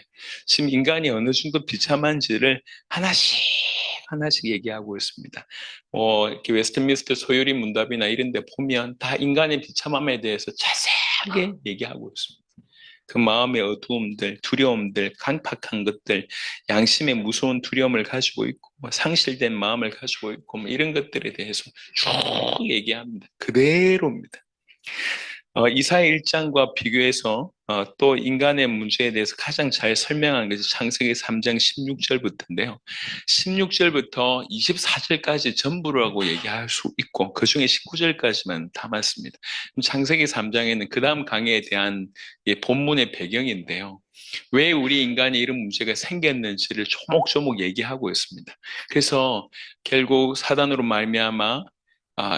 지금 인간이 어느 정도 비참한지를 하나씩 하나씩 얘기하고 있습니다. 이렇게 웨스트민스터 소요리 문답이나 이런 데 보면 다 인간의 비참함에 대해서 자세하게 얘기하고 있습니다. 그 마음의 어두움들, 두려움들, 강팍한 것들, 양심의 무서운 두려움을 가지고 있고 상실된 마음을 가지고 있고 이런 것들에 대해서 쭉 얘기합니다. 그대로입니다. 이사야 1장과 비교해서 또 인간의 문제에 대해서 가장 잘 설명한 것이 창세기 3장 16절부터인데요. 16절부터 24절까지 전부라고 얘기할 수 있고 그 중에 19절까지만 담았습니다. 창세기 3장에는 그 다음 강해에 대한 본문의 배경인데요. 왜 우리 인간이 이런 문제가 생겼는지를 조목조목 얘기하고 있습니다. 그래서 결국 사단으로 말미암아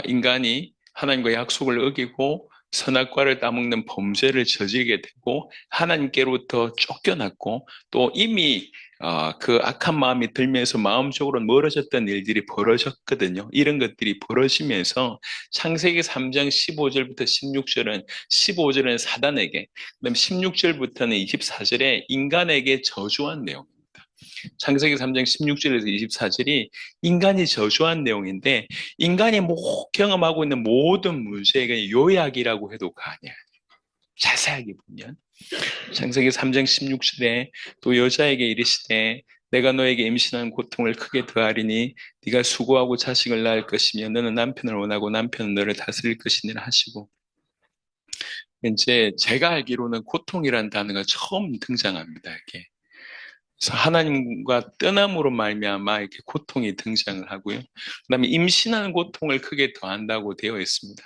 인간이 하나님과 약속을 어기고 선악과를 따먹는 범죄를 저지르게 되고 하나님께로부터 쫓겨났고 또 이미 그 악한 마음이 들면서 마음적으로 멀어졌던 일들이 벌어졌거든요. 이런 것들이 벌어지면서 창세기 3장 15절부터 16절은 15절은 사단에게, 그다음 16절부터는 24절에 인간에게 저주한 내용입니다. 창세기 3장 16절에서 24절이 인간이 저주한 내용인데 인간이 경험하고 있는 모든 문제의 요약이라고 해도 과언이 아니에요. 자세하게 보면 창세기 3장 16절에 또 여자에게 이르시되 내가 너에게 임신한 고통을 크게 더하리니 네가 수고하고 자식을 낳을 것이며 너는 남편을 원하고 남편은 너를 다스릴 것이니라 하시고 이제 제가 알기로는 고통이라는 단어가 처음 등장합니다. 이게. 그래서 하나님과 떠남으로 말미암아 이렇게 고통이 등장을 하고요. 그다음에 임신하는 고통을 크게 더한다고 되어 있습니다.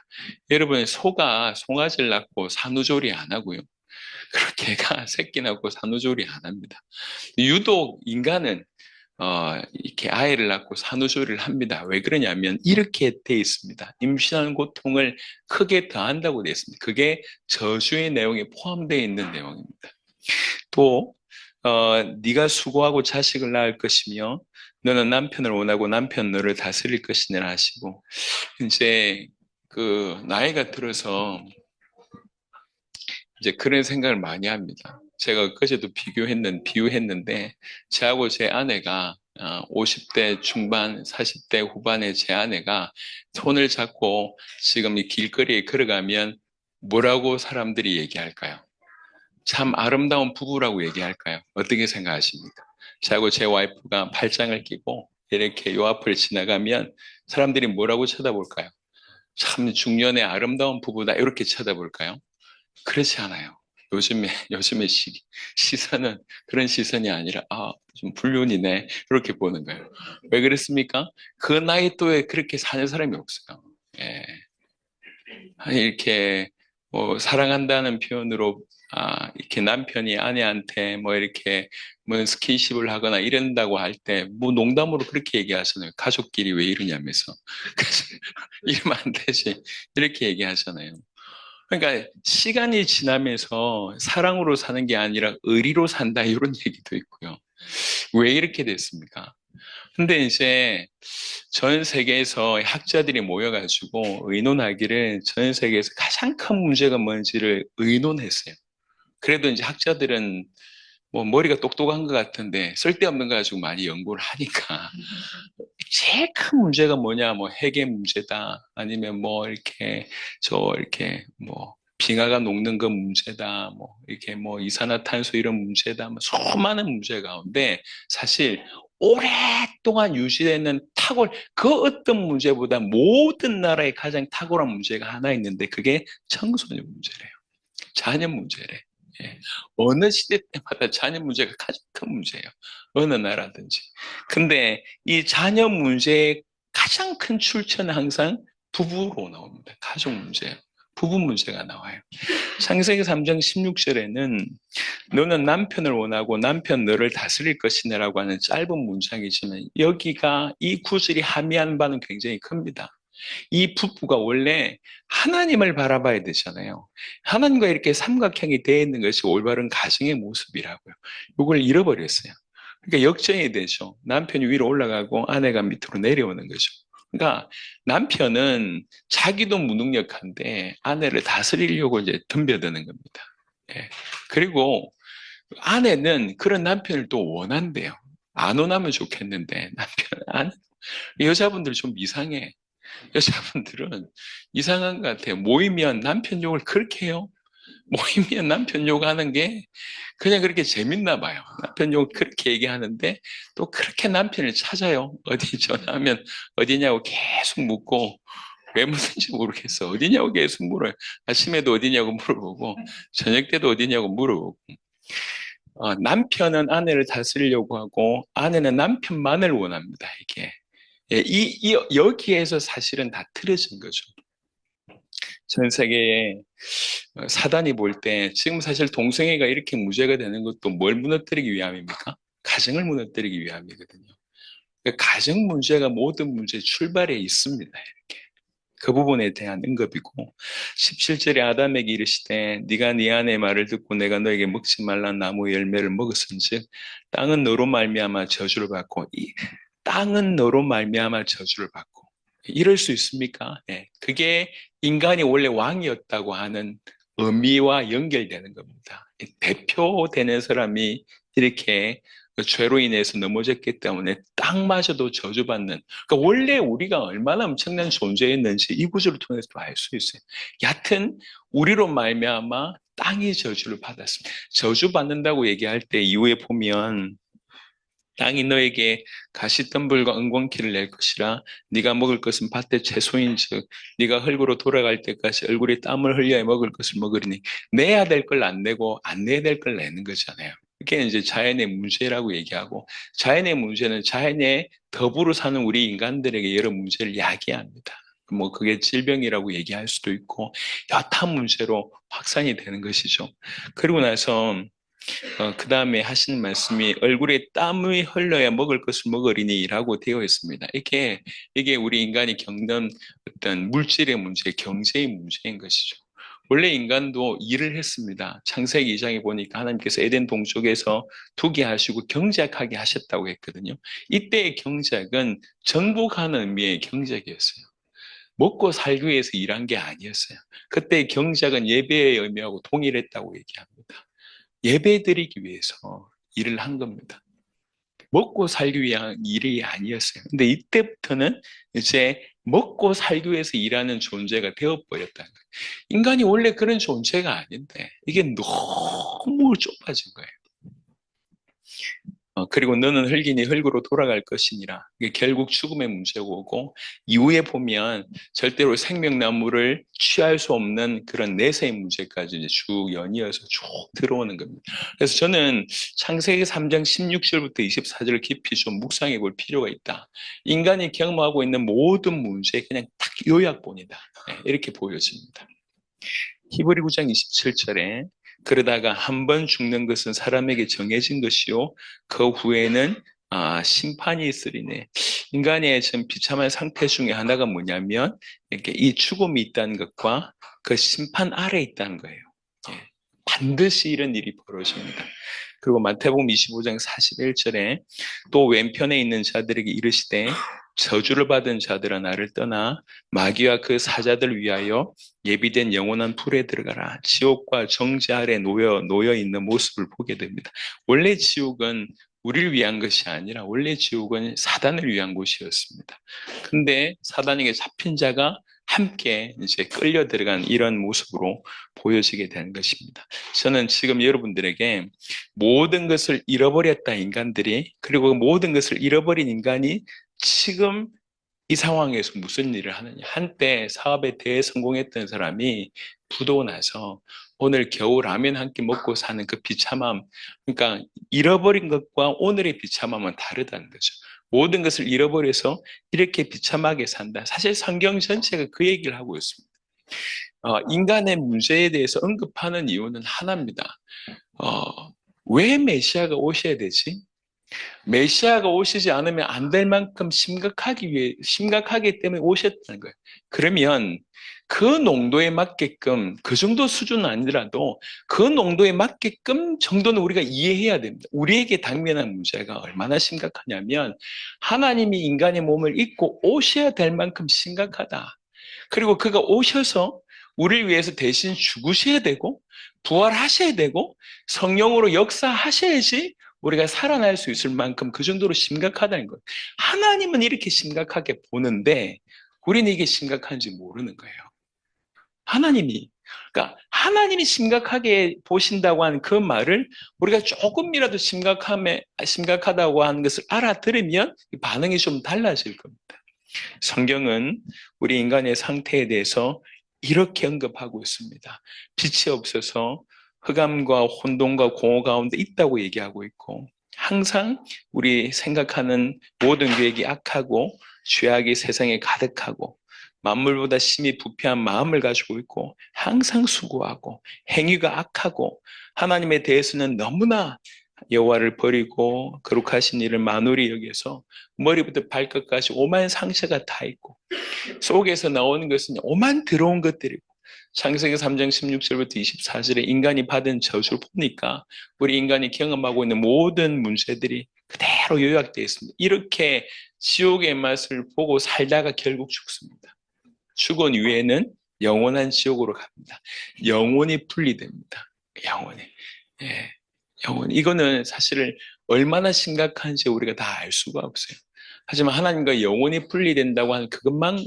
여러분 소가 송아지를 낳고 산후조리 안 하고요. 그렇게 개가 새끼 낳고 산후조리 안 합니다. 유독 인간은 이렇게 아이를 낳고 산후조리를 합니다. 왜 그러냐면 이렇게 돼 있습니다. 임신하는 고통을 크게 더한다고 되어 있습니다. 그게 저주의 내용에 포함되어 있는 내용입니다. 또 네가 수고하고 자식을 낳을 것이며 너는 남편을 원하고 남편 너를 다스릴 것이니라 하시고, 이제 그 나이가 들어서 이제 그런 생각을 많이 합니다. 제가 그제도 비유했는데, 저하고 제 아내가 50대 중반, 40대 후반의 제 아내가 손을 잡고 지금 이 길거리에 걸어가면 뭐라고 사람들이 얘기할까요? 참 아름다운 부부라고 얘기할까요? 어떻게 생각하십니까? 저하고 제 와이프가 팔짱을 끼고 이렇게 요 앞을 지나가면 사람들이 뭐라고 쳐다볼까요? 참 중년의 아름다운 부부다 이렇게 쳐다볼까요? 그렇지 않아요. 요즘의 시선은 그런 시선이 아니라, 좀 불륜이네. 이렇게 보는 거예요. 왜 그랬습니까? 그 나이 또에 그렇게 사는 사람이 없어요. 예. 아니, 이렇게, 사랑한다는 표현으로, 이렇게 남편이 아내한테 뭐 이렇게, 뭐 스킨십을 하거나 이런다고 할 때, 뭐 농담으로 그렇게 얘기하잖아요. 가족끼리 왜 이러냐면서. 그래서 이러면 안 되지. 이렇게 얘기하잖아요. 그러니까 시간이 지나면서 사랑으로 사는 게 아니라 의리로 산다 이런 얘기도 있고요. 왜 이렇게 됐습니까? 근데 이제 전 세계에서 학자들이 모여가지고 의논하기를 전 세계에서 가장 큰 문제가 뭔지를 의논했어요. 그래도 이제 학자들은 뭐 머리가 똑똑한 것 같은데 쓸데없는 거 가지고 많이 연구를 하니까 제일 큰 문제가 뭐냐, 뭐 핵의 문제다, 아니면 뭐 이렇게 이렇게 뭐 빙하가 녹는 거 문제다, 뭐 이렇게 뭐 이산화탄소 이런 문제다, 뭐 수많은 문제 가운데 사실 오랫동안 유지되는 그 어떤 문제보다 모든 나라의 가장 탁월한 문제가 하나 있는데 그게 청소년 문제래요. 자녀 문제래. 예. 어느 시대 때마다 자녀 문제가 가장 큰 문제예요. 어느 나라든지. 근데 이 자녀 문제의 가장 큰 출처는 항상 부부로 나옵니다. 가족 문제예요. 부부 문제가 나와요. 창세기 3장 16절에는 너는 남편을 원하고 남편 너를 다스릴 것이네라고 하는 짧은 문장이지만 여기가 이 구절이 함의하는 바는 굉장히 큽니다. 이 부부가 원래 하나님을 바라봐야 되잖아요. 하나님과 이렇게 삼각형이 되어 있는 것이 올바른 가정의 모습이라고요. 이걸 잃어버렸어요. 그러니까 역전이 되죠. 남편이 위로 올라가고 아내가 밑으로 내려오는 거죠. 그러니까 남편은 자기도 무능력한데 아내를 다스리려고 이제 덤벼드는 겁니다. 예. 그리고 아내는 그런 남편을 또 원한대요. 안 원하면 좋겠는데 여자분들 좀 이상해. 여자분들은 이상한 것 같아요. 모이면 남편 욕을 그렇게 해요. 모이면 남편 욕하는 게 그냥 그렇게 재밌나 봐요. 남편 욕 그렇게 얘기하는데 또 그렇게 남편을 찾아요. 어디 전화하면 어디냐고 계속 묻고 왜 묻는지 모르겠어. 어디냐고 계속 물어요. 아침에도 어디냐고 물어보고 저녁 때도 어디냐고 물어보고. 남편은 아내를 다스리려고 하고 아내는 남편만을 원합니다. 이게. 예, 여기에서 사실은 다 틀어진 거죠. 전 세계에 사단이 볼 때 지금 사실 동성애가 이렇게 문제가 되는 것도 뭘 무너뜨리기 위함입니까? 가정을 무너뜨리기 위함이거든요. 그러니까 가정 문제가 모든 문제의 출발에 있습니다. 이렇게. 그 부분에 대한 언급이고 17절에 아담에게 이르시되 네가 네 아내의 말을 듣고 내가 너에게 먹지 말란 나무 열매를 먹었은즉 땅은 너로 말미암아 저주를 받고 땅은 너로 말미암아 저주를 받고 이럴 수 있습니까? 네. 그게 인간이 원래 왕이었다고 하는 의미와 연결되는 겁니다. 대표되는 사람이 이렇게 죄로 인해서 넘어졌기 때문에 땅마저도 저주받는, 그러니까 원래 우리가 얼마나 엄청난 존재였는지 이 구절을 통해서 알 수 있어요. 여하튼 우리로 말미암아 땅이 저주를 받았습니다. 저주받는다고 얘기할 때 이후에 보면 땅이 너에게 가시덤불과 은광키를 낼 것이라 네가 먹을 것은 밭의 채소인즉 네가 흙으로 돌아갈 때까지 얼굴에 땀을 흘려야 먹을 것을 먹으리니 내야 될 걸 안 내고 안 내야 될 걸 내는 거잖아요. 그게 이제 자연의 문제라고 얘기하고 자연의 문제는 자연에 더불어 사는 우리 인간들에게 여러 문제를 야기합니다. 뭐 그게 질병이라고 얘기할 수도 있고 여타 문제로 확산이 되는 것이죠. 그리고 나서 그 다음에 하시는 말씀이 얼굴에 땀이 흘러야 먹을 것을 먹으리니라고 되어 있습니다. 이게 우리 인간이 겪는 어떤 물질의 문제, 경제의 문제인 것이죠. 원래 인간도 일을 했습니다. 창세기 2장에 보니까 하나님께서 에덴 동쪽에서 두게 하시고 경작하게 하셨다고 했거든요. 이때의 경작은 정복하는 의미의 경작이었어요. 먹고 살기 위해서 일한 게 아니었어요. 그때의 경작은 예배의 의미하고 동일했다고 얘기합니다. 예배드리기 위해서 일을 한 겁니다. 먹고 살기 위한 일이 아니었어요. 근데 이때부터는 이제 먹고 살기 위해서 일하는 존재가 되어버렸다는 거예요. 인간이 원래 그런 존재가 아닌데 이게 너무 좁아진 거예요. 그리고 너는 흙이니 흙으로 돌아갈 것이니라. 이게 결국 죽음의 문제가 오고 이후에 보면 절대로 생명나무를 취할 수 없는 그런 내세의 문제까지 이제 쭉 연이어서 쭉 들어오는 겁니다. 그래서 저는 창세기 3장 16절부터 24절을 깊이 좀 묵상해 볼 필요가 있다. 인간이 경험하고 있는 모든 문제 그냥 딱 요약본이다. 이렇게 보여집니다. 히브리 9장 27절에 그러다가 한 번 죽는 것은 사람에게 정해진 것이요 그 후에는 심판이 있으리네. 인간의 지금 비참한 상태 중에 하나가 뭐냐면 이렇게 이 죽음이 있다는 것과 그 심판 아래에 있다는 거예요. 반드시 이런 일이 벌어집니다. 그리고 마태복음 25장 41절에 또 왼편에 있는 자들에게 이르시되 저주를 받은 자들아 나를 떠나 마귀와 그 사자들 위하여 예비된 영원한 불에 들어가라. 지옥과 정죄 아래 놓여 있는 모습을 보게 됩니다. 원래 지옥은 우리를 위한 것이 아니라 원래 지옥은 사단을 위한 곳이었습니다. 근데 사단에게 잡힌 자가 함께 이제 끌려 들어간 이런 모습으로 보여지게 되는 것입니다. 저는 지금 여러분들에게 모든 것을 잃어버렸다 인간들이, 그리고 모든 것을 잃어버린 인간이 지금 이 상황에서 무슨 일을 하느냐. 한때 사업에 대성공했던 사람이 부도고 나서 오늘 겨우 라면 한 끼 먹고 사는 그 비참함, 그러니까 잃어버린 것과 오늘의 비참함은 다르다는 거죠. 모든 것을 잃어버려서 이렇게 비참하게 산다. 사실 성경 전체가 그 얘기를 하고 있습니다. 인간의 문제에 대해서 언급하는 이유는 하나입니다. 왜 메시아가 오셔야 되지? 메시아가 오시지 않으면 안 될 만큼 심각하기 때문에 오셨다는 거예요. 그러면 그 농도에 맞게끔, 그 정도 수준은 아니더라도 그 농도에 맞게끔 정도는 우리가 이해해야 됩니다. 우리에게 당면한 문제가 얼마나 심각하냐면 하나님이 인간의 몸을 입고 오셔야 될 만큼 심각하다. 그리고 그가 오셔서 우리를 위해서 대신 죽으셔야 되고 부활하셔야 되고 성령으로 역사하셔야지 우리가 살아날 수 있을 만큼 그 정도로 심각하다는 거예요. 하나님은 이렇게 심각하게 보는데 우리는 이게 심각한지 모르는 거예요. 그러니까 하나님이 심각하게 보신다고 하는 그 말을 우리가 조금이라도 심각하다고 하는 것을 알아들으면 반응이 좀 달라질 겁니다. 성경은 우리 인간의 상태에 대해서 이렇게 언급하고 있습니다. 빛이 없어서 흑암과 혼돈과 공허 가운데 있다고 얘기하고 있고, 항상 우리 생각하는 모든 계획이 악하고 죄악이 세상에 가득하고 만물보다 심히 부패한 마음을 가지고 있고 항상 수고하고 행위가 악하고 하나님에 대해서는 너무나 여호와를 버리고 거룩하신 이를 만홀히 여겨서 머리부터 발끝까지 오만 상처가 다 있고 속에서 나오는 것은 오만 더러운 것들이고, 창세기 3장 16절부터 24절에 인간이 받은 저주를 보니까 우리 인간이 경험하고 있는 모든 문제들이 그대로 요약되어 있습니다. 이렇게 지옥의 맛을 보고 살다가 결국 죽습니다. 죽은 이후에는 영원한 지옥으로 갑니다. 영원히 분리됩니다. 영원히. 영원히. 이거는 사실 얼마나 심각한지 우리가 다 알 수가 없어요. 하지만 하나님과 영원히 분리된다고 하는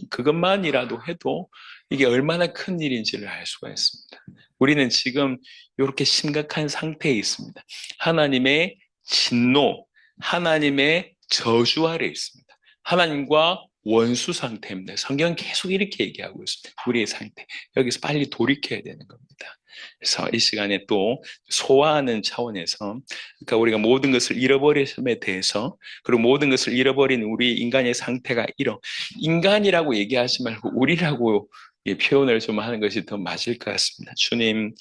그것만이라도 해도 이게 얼마나 큰 일인지를 알 수가 있습니다. 우리는 지금 이렇게 심각한 상태에 있습니다. 하나님의 진노, 하나님의 저주 아래 있습니다. 하나님과 원수 상태입니다. 성경은 계속 이렇게 얘기하고 있습니다. 우리의 상태. 여기서 빨리 돌이켜야 되는 겁니다. 그래서 이 시간에 또 소화하는 차원에서, 그러니까 우리가 모든 것을 잃어버림에 대해서, 그리고 모든 것을 잃어버린 우리 인간의 상태가 인간이라고 얘기하지 말고 우리라고 표현을 좀 하는 것이 더 맞을 것 같습니다. 주님,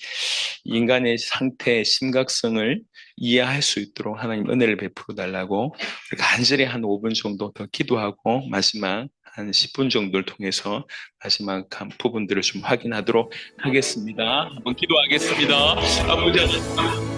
인간의 상태의 심각성을 이해할 수 있도록 하나님 은혜를 베풀어 달라고, 간절히 한 5분 정도 더 기도하고 마지막 한 10분 정도를 통해서 마지막 한 부분들을 좀 확인하도록 하겠습니다. 한번 기도하겠습니다. 아버지 하나님,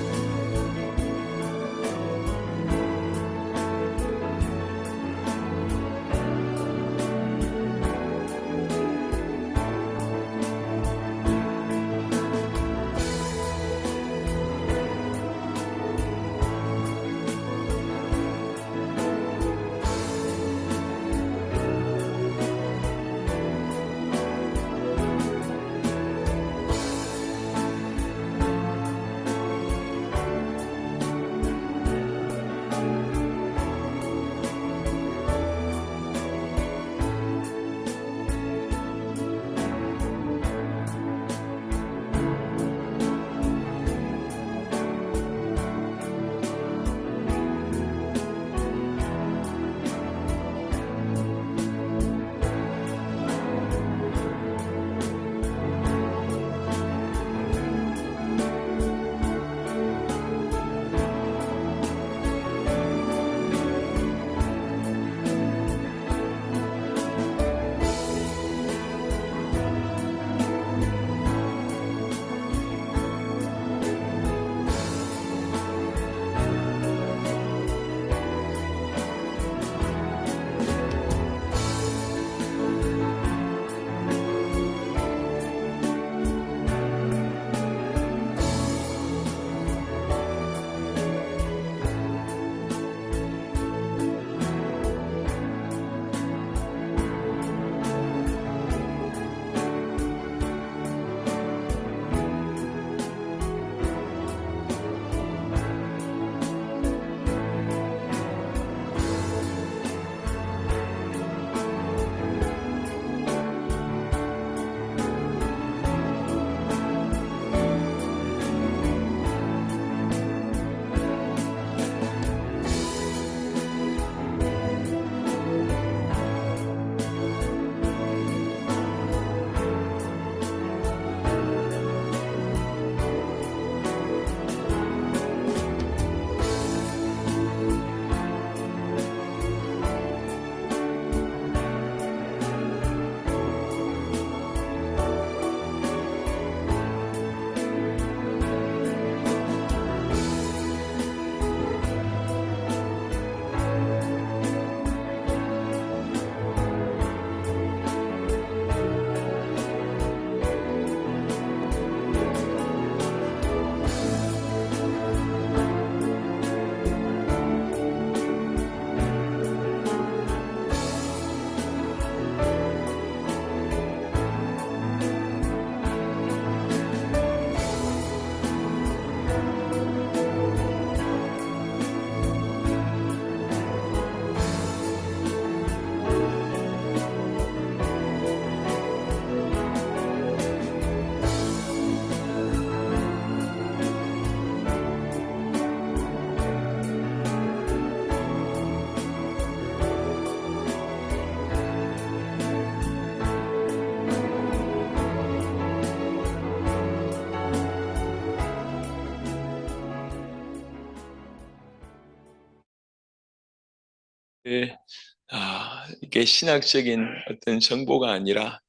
이게 신학적인 어떤 정보가 아니라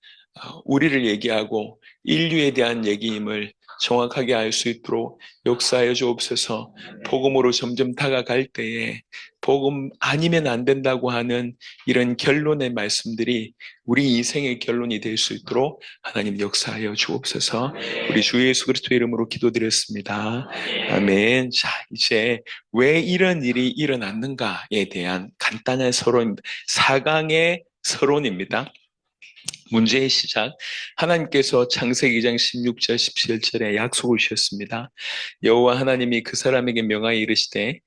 우리를 얘기하고 인류에 대한 얘기임을 정확하게 알 수 있도록 역사하여 주옵소서. 복음으로 점점 다가갈 때에 복음 아니면 안 된다고 하는 이런 결론의 말씀들이 우리 인생의 결론이 될 수 있도록 하나님 역사하여 주옵소서. 우리 주 예수 그리스도의 이름으로 기도드렸습니다. 아멘. 자, 이제 왜 이런 일이 일어났는가에 대한 간단한 서론, 4강의 서론입니다. 문제의 시작. 하나님께서 창세기 2장 16절 17절에 약속을 주셨습니다. 여호와 하나님이 그 사람에게 명하여 이르시되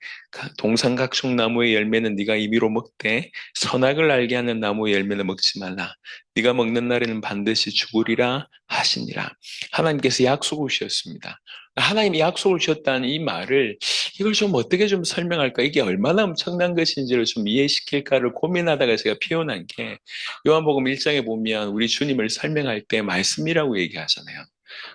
동산 각종 나무의 열매는 네가 임의로 먹되 선악을 알게 하는 나무의 열매는 먹지 말라. 네가 먹는 날에는 반드시 죽으리라 하시니라. 하나님께서 약속을 주셨습니다. 하나님이 약속을 주셨다는 이 말을 이걸 좀 어떻게 좀 설명할까? 이게 얼마나 엄청난 것인지를 좀 이해시킬까를 고민하다가 제가 표현한 게 요한복음 1장에 보면 우리 주님을 설명할 때 말씀이라고 얘기하잖아요.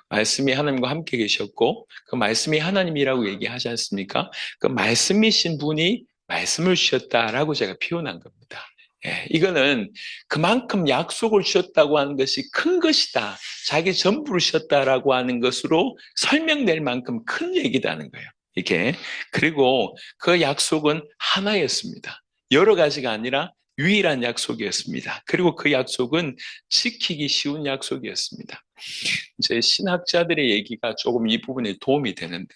말씀이 하나님과 함께 계셨고 그 말씀이 하나님이라고 얘기하지 않습니까? 그 말씀이신 분이 말씀을 주셨다라고 제가 표현한 겁니다. 예, 이거는 그만큼 약속을 주셨다고 하는 것이 큰 것이다. 자기 전부를 주셨다라고 하는 것으로 설명될 만큼 큰 얘기다는 거예요. 이게. 그리고 그 약속은 하나였습니다. 여러 가지가 아니라 유일한 약속이었습니다. 그리고 그 약속은 지키기 쉬운 약속이었습니다. 이제 신학자들의 얘기가 조금 이 부분에 도움이 되는데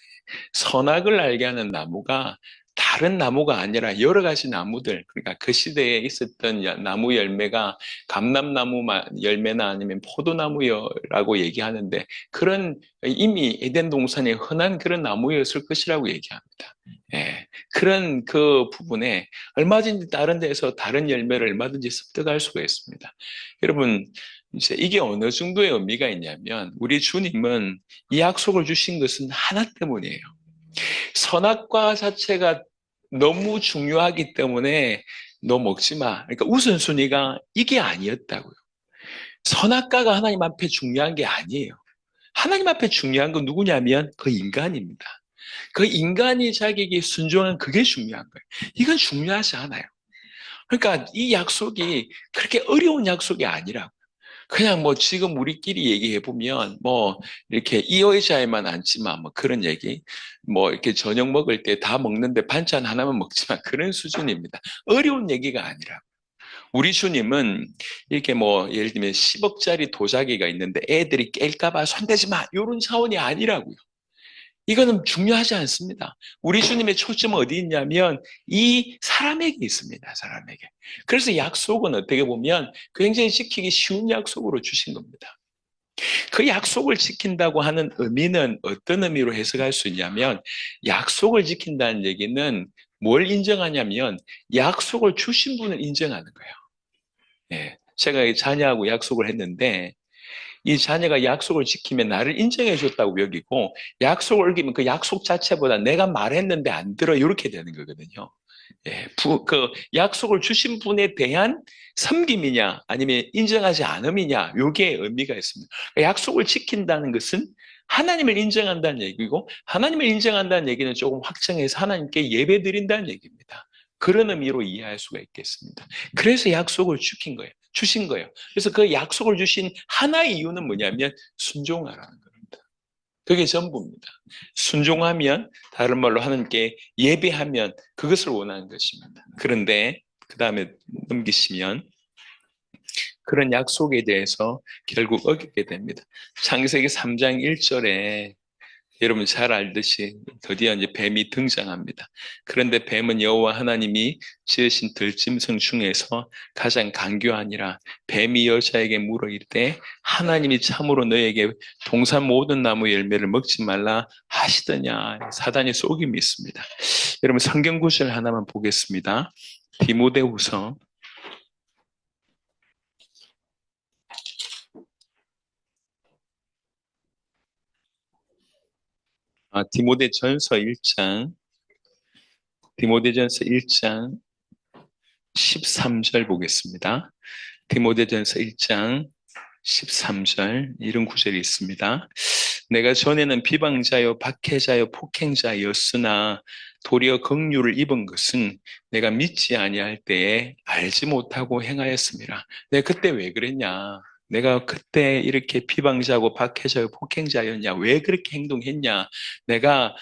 선악을 알게 하는 나무가 다른 나무가 아니라 여러 가지 나무들, 그러니까 그 시대에 있었던 나무 열매가 감람나무 열매나 아니면 포도나무라고 얘기하는데 그런 이미 에덴 동산에 흔한 그런 나무였을 것이라고 얘기합니다. 예, 그런 그 부분에 얼마든지 다른 데서 다른 열매를 얼마든지 습득할 수가 있습니다. 여러분, 이제 이게 어느 정도의 의미가 있냐면 우리 주님은 이 약속을 주신 것은 하나 때문이에요. 선악과 자체가 너무 중요하기 때문에 너 먹지 마. 그러니까 우선순위가 이게 아니었다고요. 선악과가 하나님 앞에 중요한 게 아니에요. 하나님 앞에 중요한 건 누구냐면 그 인간입니다. 그 인간이 자기에게 순종한 그게 중요한 거예요. 이건 중요하지 않아요. 그러니까 이 약속이 그렇게 어려운 약속이 아니라고. 그냥 뭐 지금 우리끼리 얘기해 보면 뭐 이렇게 이 의자에만 앉지만 뭐 그런 얘기 뭐 이렇게 저녁 먹을 때 다 먹는데 반찬 하나만 먹지만 그런 수준입니다. 어려운 얘기가 아니라 우리 주님은 이렇게 뭐 예를 들면 10억짜리 도자기가 있는데 애들이 깰까 봐 손대지 마 이런 차원이 아니라고요. 이거는 중요하지 않습니다. 우리 주님의 초점은 어디 있냐면 이 사람에게 있습니다. 사람에게. 그래서 약속은 어떻게 보면 굉장히 지키기 쉬운 약속으로 주신 겁니다. 그 약속을 지킨다고 하는 의미는 어떤 의미로 해석할 수 있냐면 약속을 지킨다는 얘기는 뭘 인정하냐면 약속을 주신 분을 인정하는 거예요. 예. 제가 자녀하고 약속을 했는데 이 자녀가 약속을 지키면 나를 인정해 줬다고 여기고 약속을 어기면 그 약속 자체보다 내가 말했는데 안 들어 이렇게 되는 거거든요. 예, 그 약속을 주신 분에 대한 섬김이냐 아니면 인정하지 않음이냐 요게 의미가 있습니다. 약속을 지킨다는 것은 하나님을 인정한다는 얘기고 하나님을 인정한다는 얘기는 조금 확정해서 하나님께 예배 드린다는 얘기입니다. 그런 의미로 이해할 수가 있겠습니다. 그래서 약속을 주신 거예요. 그래서 그 약속을 주신 하나의 이유는 뭐냐면 순종하라는 겁니다. 그게 전부입니다. 순종하면 다른 말로 하나님께 예배하면 그것을 원하는 것입니다. 그런데 그 다음에 넘기시면 그런 약속에 대해서 결국 어기게 됩니다. 창세기 3장 1절에 여러분 잘 알듯이 드디어 이제 뱀이 등장합니다. 그런데 뱀은 여호와 하나님이 지으신 들짐승 중에서 가장 간교하니라. 뱀이 여자에게 물어 이르되 하나님이 참으로 너에게 동산 모든 나무 열매를 먹지 말라 하시더냐. 사단이 속임이 있습니다. 여러분 성경 구절 하나만 보겠습니다. 디모데후서 디모데전서 1장 디모데전서 1장 13절 보겠습니다. 디모데전서 1장 13절 이런 구절이 있습니다. 내가 전에는 비방자요 박해자요 폭행자였으나 도리어 긍휼을 입은 것은 내가 믿지 아니할 때에 알지 못하고 행하였습니다. 내가 그때 왜 그랬냐? 내가 그때 이렇게 비방자고 박해자요 폭행자였냐? 왜 그렇게 행동했냐? 내가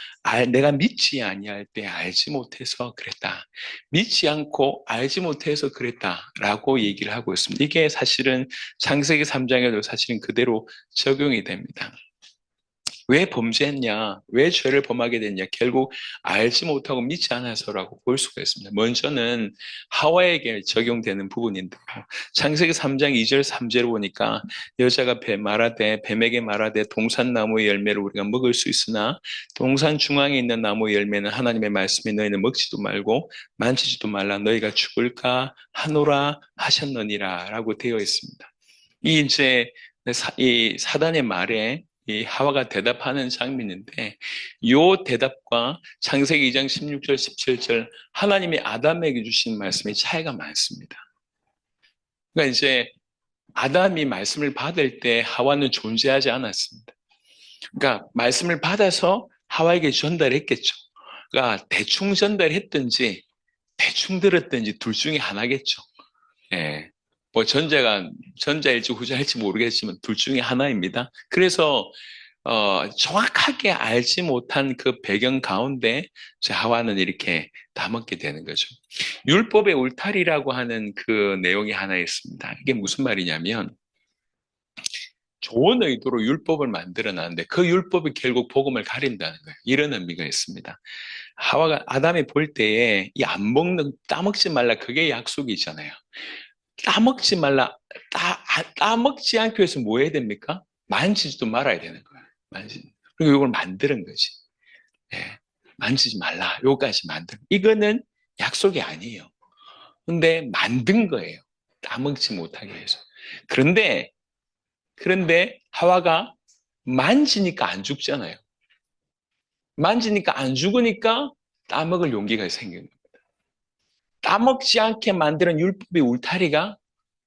믿지 아니할 때 알지 못해서 그랬다. 믿지 않고 알지 못해서 그랬다라고 얘기를 하고 있습니다. 이게 사실은 창세기 3장에도 사실은 그대로 적용이 됩니다. 왜 범죄했냐? 왜 죄를 범하게 됐냐? 결국 알지 못하고 믿지 않아서라고 볼 수가 있습니다. 먼저는 하와에게 적용되는 부분인데요. 창세기 3장 2절 3절 보니까 여자가 뱀에게 말하되 동산나무의 열매를 우리가 먹을 수 있으나 동산 중앙에 있는 나무의 열매는 하나님의 말씀이 너희는 먹지도 말고 만지지도 말라 너희가 죽을까 하노라 하셨느니라 라고 되어 있습니다. 이 사단의 말에 이 하와가 대답하는 장면인데 이 대답과 창세기 2장 16절 17절 하나님이 아담에게 주신 말씀이 차이가 많습니다. 그러니까 이제 아담이 말씀을 받을 때 하와는 존재하지 않았습니다. 그러니까 말씀을 받아서 하와에게 전달했겠죠. 그러니까 대충 전달했든지 대충 들었든지 둘 중에 하나겠죠. 예. 뭐 전자일지 후자일지 모르겠지만 둘 중에 하나입니다. 그래서 정확하게 알지 못한 그 배경 가운데 하와는 이렇게 따먹게 되는 거죠. 율법의 울타리라고 하는 그 내용이 하나 있습니다. 이게 무슨 말이냐면 좋은 의도로 율법을 만들어 놨는데 그 율법이 결국 복음을 가린다는 거예요. 이런 의미가 있습니다. 아담이 볼 때에 이 안 먹는 따먹지 말라 그게 약속이잖아요. 따먹지 말라 따먹지 않기 위해서 뭐 해야 됩니까? 만지지도 말아야 되는 거예요. 그리고 이걸 만드는 거지. 예, 만지지 말라 요까지 만든 이거는 약속이 아니에요. 근데 만든 거예요. 따먹지 못하게 해서. 그런데 하와가 만지니까 안 죽잖아요. 만지니까 안 죽으니까 따먹을 용기가 생긴 겁니다. 따먹지 않게 만드는 율법의 울타리가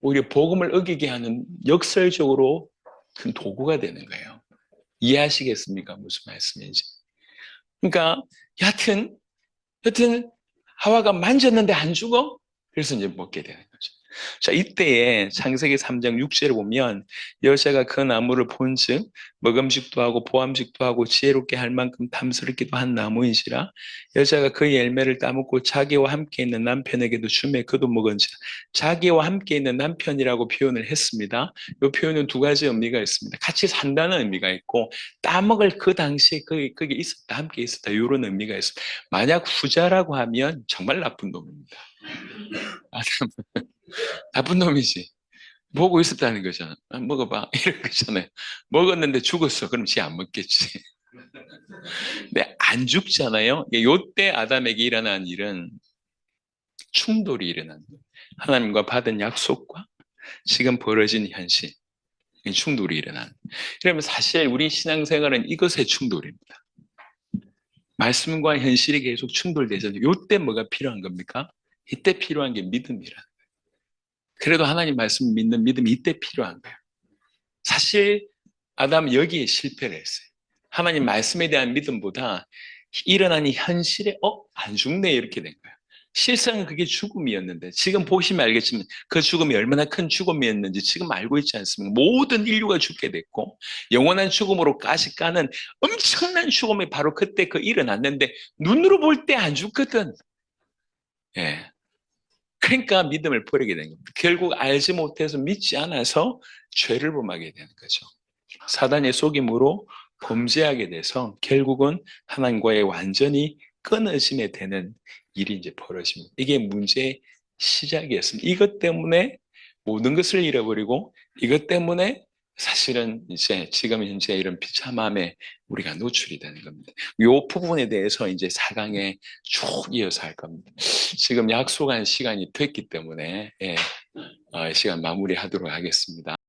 오히려 복음을 어기게 하는 역설적으로 큰 도구가 되는 거예요. 이해하시겠습니까? 무슨 말씀인지. 그러니까 여하튼 하와가 만졌는데 안 죽어? 그래서 이제 먹게 되는 거죠. 자, 이때에 창세기 3장 6절에 보면 여자가 그 나무를 본즉 먹음직도 하고 보암직도 하고 지혜롭게 할 만큼 탐스럽기도 한 나무인지라 여자가 그 열매를 따먹고 자기와 함께 있는 남편에게도 주매 그도 먹은지라 자기와 함께 있는 남편이라고 표현을 했습니다. 이 표현은 두 가지 의미가 있습니다. 같이 산다는 의미가 있고 따먹을 그 당시에 거기 있었다 함께 있었다 이런 의미가 있습니다. 만약 후자라고 하면 정말 나쁜 놈입니다. 나쁜 놈이지. 보고 있었다는 거잖아. 먹어봐. 이런 거잖아요. 먹었는데 죽었어. 그럼 지 안 먹겠지. 근데 안 죽잖아요. 요때 아담에게 일어난 일은 충돌이 일어난 거예요. 하나님과 받은 약속과 지금 벌어진 현실. 충돌이 일어난. 그러면 사실 우리 신앙생활은 이것의 충돌입니다. 말씀과 현실이 계속 충돌되잖아요. 요때 뭐가 필요한 겁니까? 이때 필요한 게 믿음이라. 그래도 하나님 말씀 믿는 믿음이 이때 필요한 거예요. 사실 아담은 여기에 실패를 했어요. 하나님 말씀에 대한 믿음보다 일어난 이 현실에 안 죽네 이렇게 된 거예요. 실상은 그게 죽음이었는데 지금 보시면 알겠지만 그 죽음이 얼마나 큰 죽음이었는지 지금 알고 있지 않습니까? 모든 인류가 죽게 됐고 영원한 죽음으로까지 가는 엄청난 죽음이 바로 그때 일어났는데 눈으로 볼 때 안 죽거든. 예. 그러니까 믿음을 버리게 된 겁니다. 결국 알지 못해서 믿지 않아서 죄를 범하게 되는 거죠. 사단의 속임으로 범죄하게 돼서 결국은 하나님과의 완전히 끊어짐에 되는 일이 이제 벌어집니다. 이게 문제의 시작이었습니다. 이것 때문에 모든 것을 잃어버리고 이것 때문에 사실은 이제 지금 현재 이런 비참함에 우리가 노출이 되는 겁니다. 이 부분에 대해서 이제 4강에 쭉 이어서 할 겁니다. 지금 약속한 시간이 됐기 때문에 시간 마무리하도록 하겠습니다.